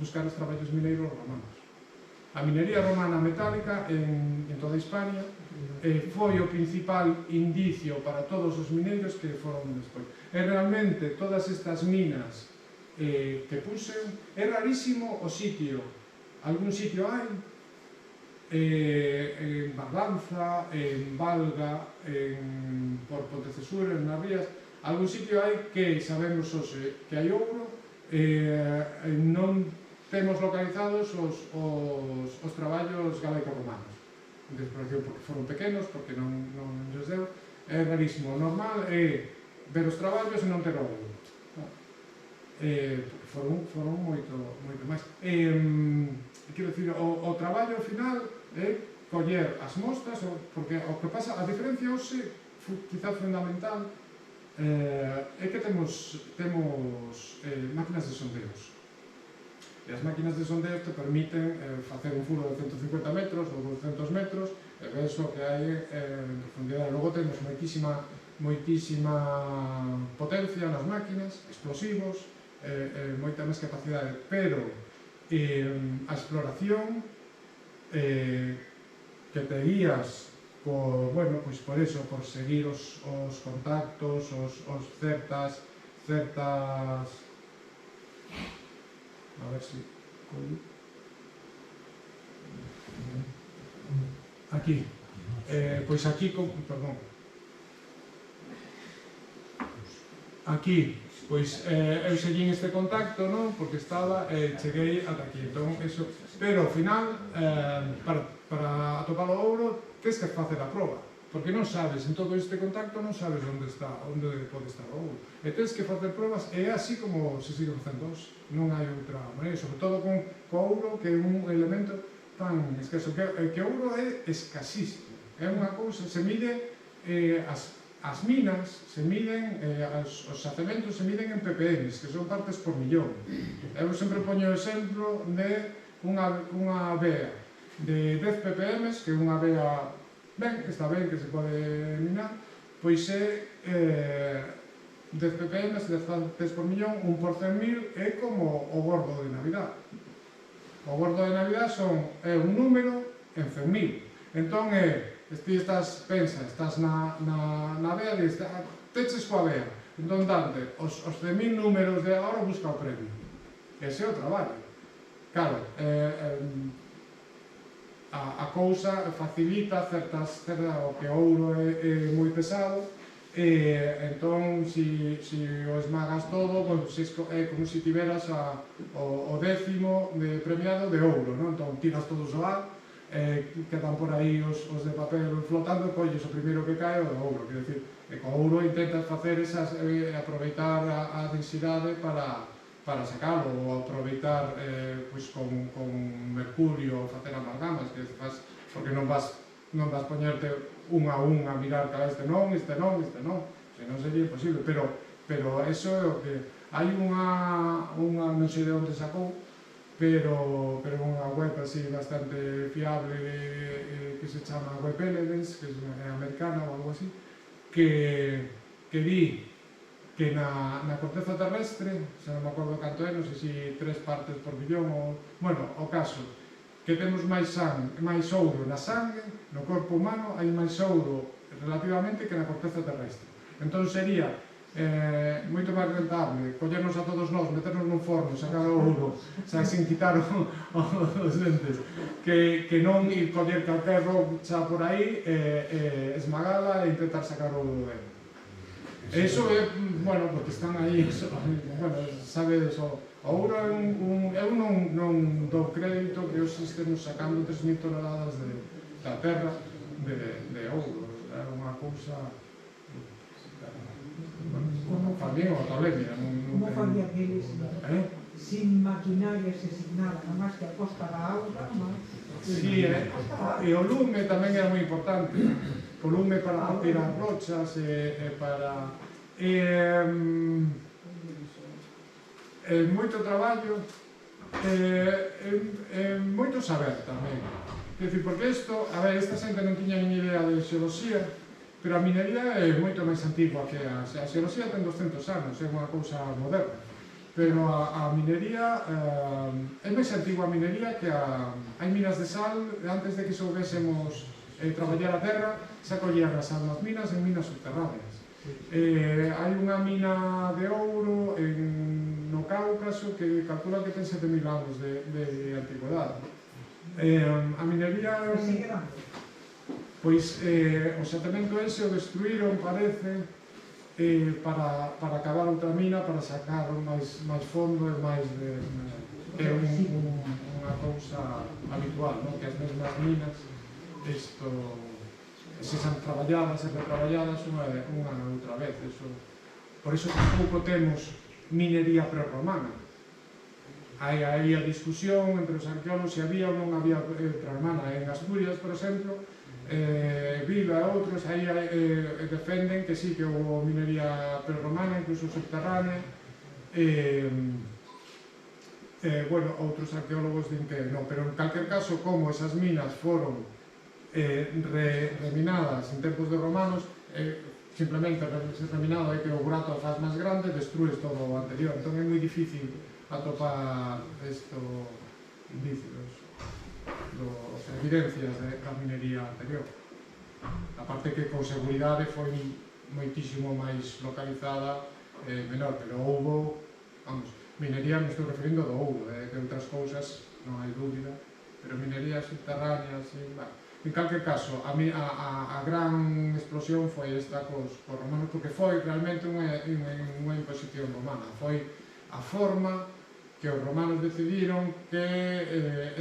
buscar os traballos mineiros romanos. A minería romana metálica en toda Hispania foi o principal indicio para todos os mineiros que foron despois. E realmente todas estas minas que puxen, é rarísimo o sitio. Algún sitio hai, en Barbanza, en Valga, por Pontecesur, en Nas Rías, algún sitio hai que sabemos hoxe que hai ouro, non temos localizados os traballos galaico-romanos. Desprecio porque foron pequenos, porque non lles deu, é rarísimo. O normal é ver os traballos e non ter ouro. Foron moito máis. Quero dicir, o traballo final é coller as mostras, porque o que pasa, a diferencia hoxe, quizá fundamental, é que temos máquinas de sondeos. E as máquinas de sondeo te permiten facer un furo de 150 metros ou 200 metros e ves o que hai en profundidade. Logo temos moitísima potencia nas máquinas, explosivos, moita máis capacidade, pero a exploración que te guías por eso, por seguir os contactos, os certas a ver si aquí pois aquí, perdón, aquí pois eu seguín este contacto, non? Porque estaba, cheguei ata aquí, entón, eso, pero ao final para atopar o ouro tens que facer a proba, porque non sabes, en todo este contacto non sabes onde pode estar o ouro, e tens que facer probas, e é así como se sigue facendo hoxe, non hai outra maneira, sobre todo con ouro, que é un elemento tan escaso, que o ouro é escasísimo, é unha cousa, se mide as minas, se miden, os xacementos se miden en ppm, que son partes por millón. Eu sempre poño o exemplo de unha vea de 10 ppm, que é unha vea ben, que está ben, que se pode minar, pois é 10 ppm, 10 por millón, 1 por 100.000, é como o gordo de Navidad. O gordo de Navidad é un número en 100.000. Entón estás na vea e teches coa vea. Entón dante os 100.000 números de agora busca o premio. Ese é o traballo. Claro, a cousa facilita certas o que o ouro é moi pesado, entón, si o esmagas todo, bueno, é como se tiveras o 10º de premiado de ouro, non? Entón, tiras todos ao ar, quedan por aí os de papel flotando, e colles o primeiro que cae o de ouro. Quer dizer, co ouro intentas facer aproveitar a densidade para sacalo, ou aproveitar con mercurio facer amalgamas, que porque non vas poñerte un a mirar que este non, senón sería imposible, pero eso é o que hai unha non sei de onde sacou, pero unha web así bastante fiable que se chama Web Evidence, que é americana ou algo así, que di que na corteza terrestre, se non me acordo canto é, non sei se 3 partes por billón, bueno, o caso, que temos máis ouro na sangue, no corpo humano, hai máis ouro relativamente que na corteza terrestre. Entón sería moito máis rentable collernos a todos nós, meternos nun forno, sacar o ouro, sin quitar os dentes, que non ir coller calquer rocha por aí, esmagala e intentar sacar o ouro dentro. Eso é, bueno, porque están aí, bueno, sabedes, o ouro é eu non dou crédito que hoxe estemos sacando 3.000 toneladas da terra de ouro, é unha cousa... Como facían o tolemia, como facía aqueles sin maquinarias e sin nada, nada máis que a costa da auga, si, e o lume tamén era moi importante, o lume para partir as rochas e para moito traballo e moito saber tamén, quer dizer, porque isto, a ver, esta xente non tiña nin idea de xeoloxía, pero a minería é moito máis antigua que a xeoloxía ten 200 anos, é unha cousa moderna, pero a minería é máis antigua a minería que hai minas de sal, antes de que soubésemos traballar a terra, xa collían a sal nas minas en minas subterráneas. Hai unha mina de ouro no Cáucaso que calcula que ten 7.000 anos de antigüedade. A minería é pois o xatamento ese o destruíron, parece, para cavar outra mina, para sacar máis fondo e máis de... é unha cousa habitual, que as mesmas minas se xan traballadas e retraballadas unha outra vez. Por iso tampouco temos minería prerromana. Hai aí a discusión entre os arqueólogos se había ou non había prerromana. En Asturias, por exemplo, Viva e outros aí defenden que sí que houve minería prerromana, incluso subterránea, bueno, outros arqueólogos din que non, pero en calquer caso, como esas minas foron reminadas en tempos de romanos, simplemente reminado é que o burato faz máis grande, destrues todo o anterior, entón é moi difícil atopar indicios, evidencias da minería anterior. A parte que con seguridade foi moitísimo máis localizada, menor, pero houve, minería me estou referindo do ouro, de outras cousas non hai dúbida, pero minería subterránea, en calquer caso, a gran explosión foi esta cos romanos, porque foi realmente unha imposición romana, foi a forma que os romanos decidiron que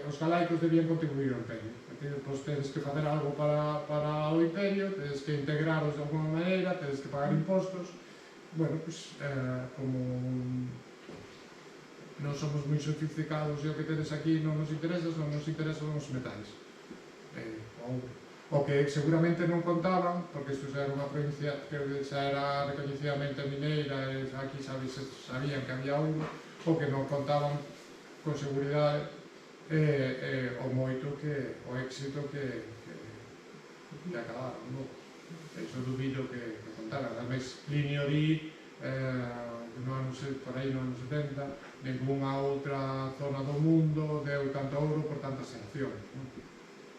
os galaicos debían contribuir ao imperio. Pois tedes que facer algo para o imperio, tedes que integraros de alguma maneira, tedes que pagar impostos. Bueno, pois, como non somos moi sofisticados e o que tedes aquí non nos interesan os metais. O que seguramente non contaban, porque isto xa era unha provincia que xa era recoñecidamente mineira e aquí sabían que había ouro, o que non contaban con seguridade o moito o éxito que acabaron. Iso dubido que contaran. Ademais, Plinio di, por aí no ano 70, ninguna outra zona do mundo deu tanto ouro por tantas xeracións.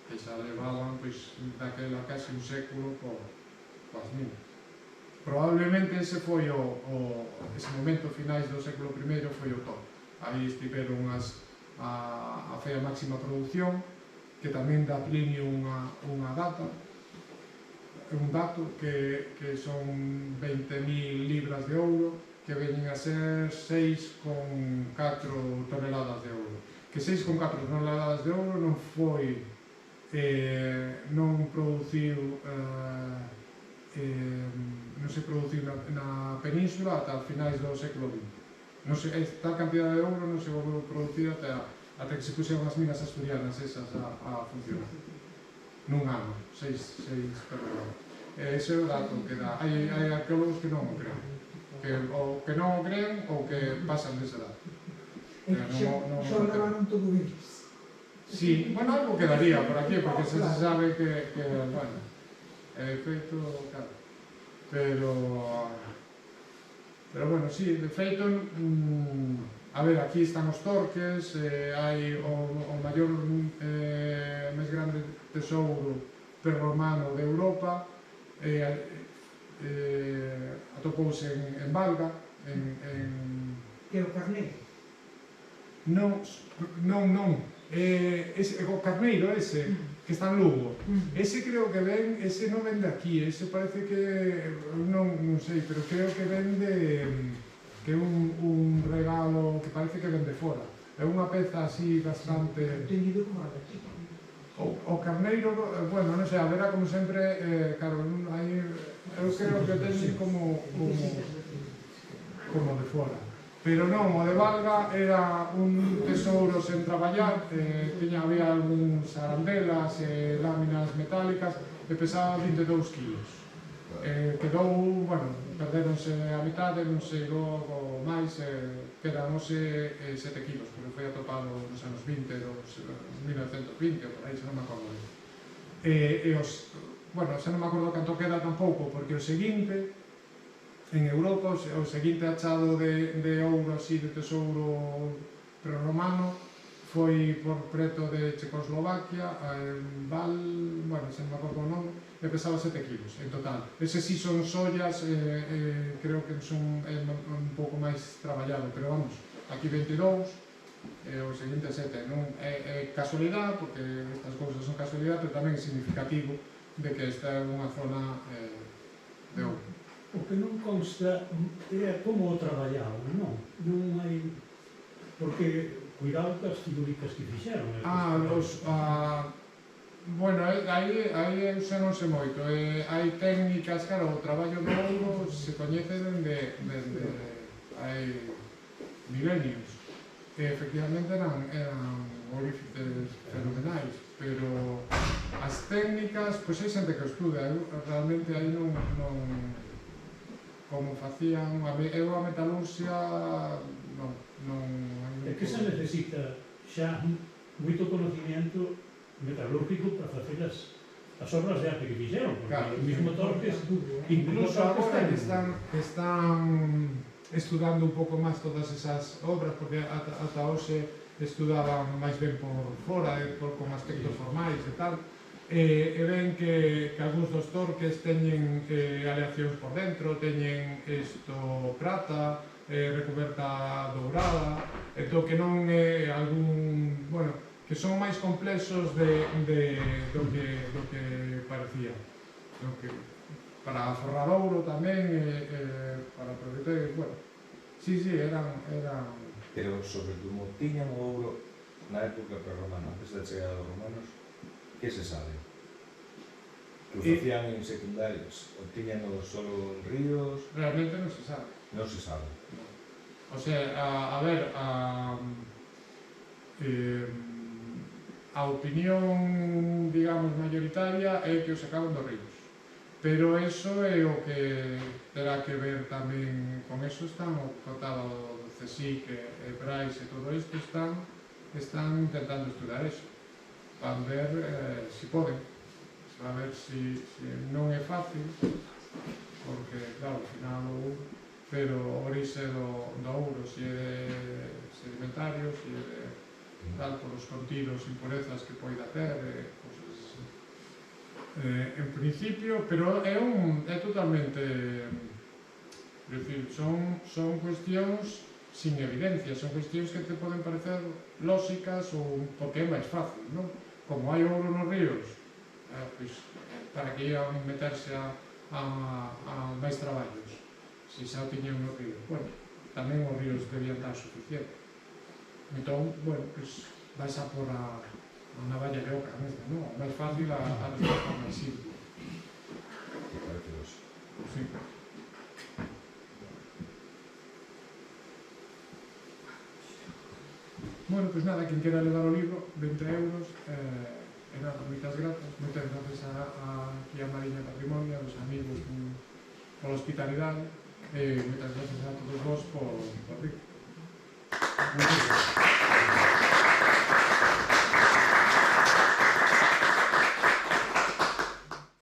Que xa levaban, daquela casi un século coas minas. Probablemente ese foi ese momento finais do século I foi o top. Aí estiveron a fe a máxima produción que tamén dá Plinio unha data, un dato que son 20.000 libras de ouro, que veñen a ser 6,4 toneladas de ouro. Que 6,4 toneladas de ouro non foi, non produciu, non se produciu na península ata finais do século XX. Esta cantidad de ouro non se volveu producir ata que se puxeron as minas asturianas esas a funcionar. Nun ano, 6 perdón. Ese é o dato que dá. Hai arqueólogos que non o creen. Ou que non o creen ou que pasan dese dato. Só levaron todo isto. Sí, bueno, algo quedaría por aquí, porque se sabe que bueno, feito, claro. Pero bueno, sí, de feito, a ver, aquí están os torques, hai o maior, máis grande tesouro prerromano de Europa, atopouse en Valga, Que é o carneiro. non, o carneiro ese, que está en Lugo, ese creo que ven, ese non ven de aquí, ese parece que, non sei, pero creo que ven que é un regalo que parece que ven de fora. É unha peza así bastante... Teñido como a daqui. O carneiro, bueno, non sei, a vera como sempre, claro, eu creo que teñen como de fora. Pero non, o de Valga era un tesouro sen traballar, había algúns arandelas e láminas metálicas e pesaba 22 kilos. Quedou, bueno, perderonse a mitade, non sei logo máis, quedáronse 7 kilos, porque foi atopado nos anos 20, 1920, por aí, xa non me acordo. Bueno, xa non me acordo canto queda tampouco, porque o seguinte, en Europa, o seguinte achado de ouro así de tesouro prerromano foi por preto de Checoslovaquia, bueno, se non me acordo o nome, e pesaba 7 kilos en total. Ese sí son sollas, creo que son un pouco máis traballado, pero vamos, aquí 22, o seguinte 7. Non é casualidade, porque estas cousas son casualidade, pero tamén é significativo de que esta é unha zona de ouro. O que non consta é como o traballaban, non? Non hai... Porque, cuidado que as figuricas que fixeron. Bueno, aí eu xa non sei moito. Hai técnicas, claro, o traballo do ouro se coñece dende hai milenios. Efectivamente eran orífices fenomenais, pero as técnicas, pois hai xente que o estuda, realmente aí non como facían, eu a metalurgia non... É que se necesita xa moito conocimiento metalúrgico para facer as obras de arte que fixeron, porque o mismo Torques, incluso agora están estudando un pouco máis todas esas obras, porque ata hoxe estudaban máis ben por fora, con aspectos formais e tal, e ven que algúns dos torques teñen aleacións por dentro, teñen prata, recuberta dourada, entón que non é algún, bueno, que son máis complexos do que parecía. Para forrar ouro tamén, para prometer, bueno, sí, eran... Pero sobre como tiñan o ouro na época prerromana, antes da chegada dos romanos, que se sabe? Que o facían en secundarios, o tiñan solo en ríos? Realmente non se sabe. Non se sabe. O sea, a ver, a opinión, digamos, mayoritaria é que o sacaban dos ríos. Pero eso é o que terá que ver tamén con eso. Están o tratado do CSIC e Bryce e todo isto están intentando estudar eso. Van ver si poden. A ver si non é fácil, porque, claro, ao final pero o orixe do ouro, se é sedimentario, se é tal, por os contidos, impurezas que poida ter, cosas así. En principio, pero é totalmente, é dicir, son cuestións sin evidencia, son cuestións que te poden parecer lóxicas ou porque é máis fácil, non? como hai ouro nos ríos, pois, para que iban meterse a máis traballos, se xa o tiñan nos ríos. Bueno, tamén os ríos debían dar suficiente. Entón, bueno, pois, vais a por a navalla de oca mesmo, non? O máis fácil, a resposta máis simple. Que parece lógico. Sí. Bueno, pois nada, quen quera levar o libro, 20 euros, e nada, moitas gracias aquí a Mariña Patrimonio, aos amigos pola hospitalidade, e moitas gracias a todos vos por vir.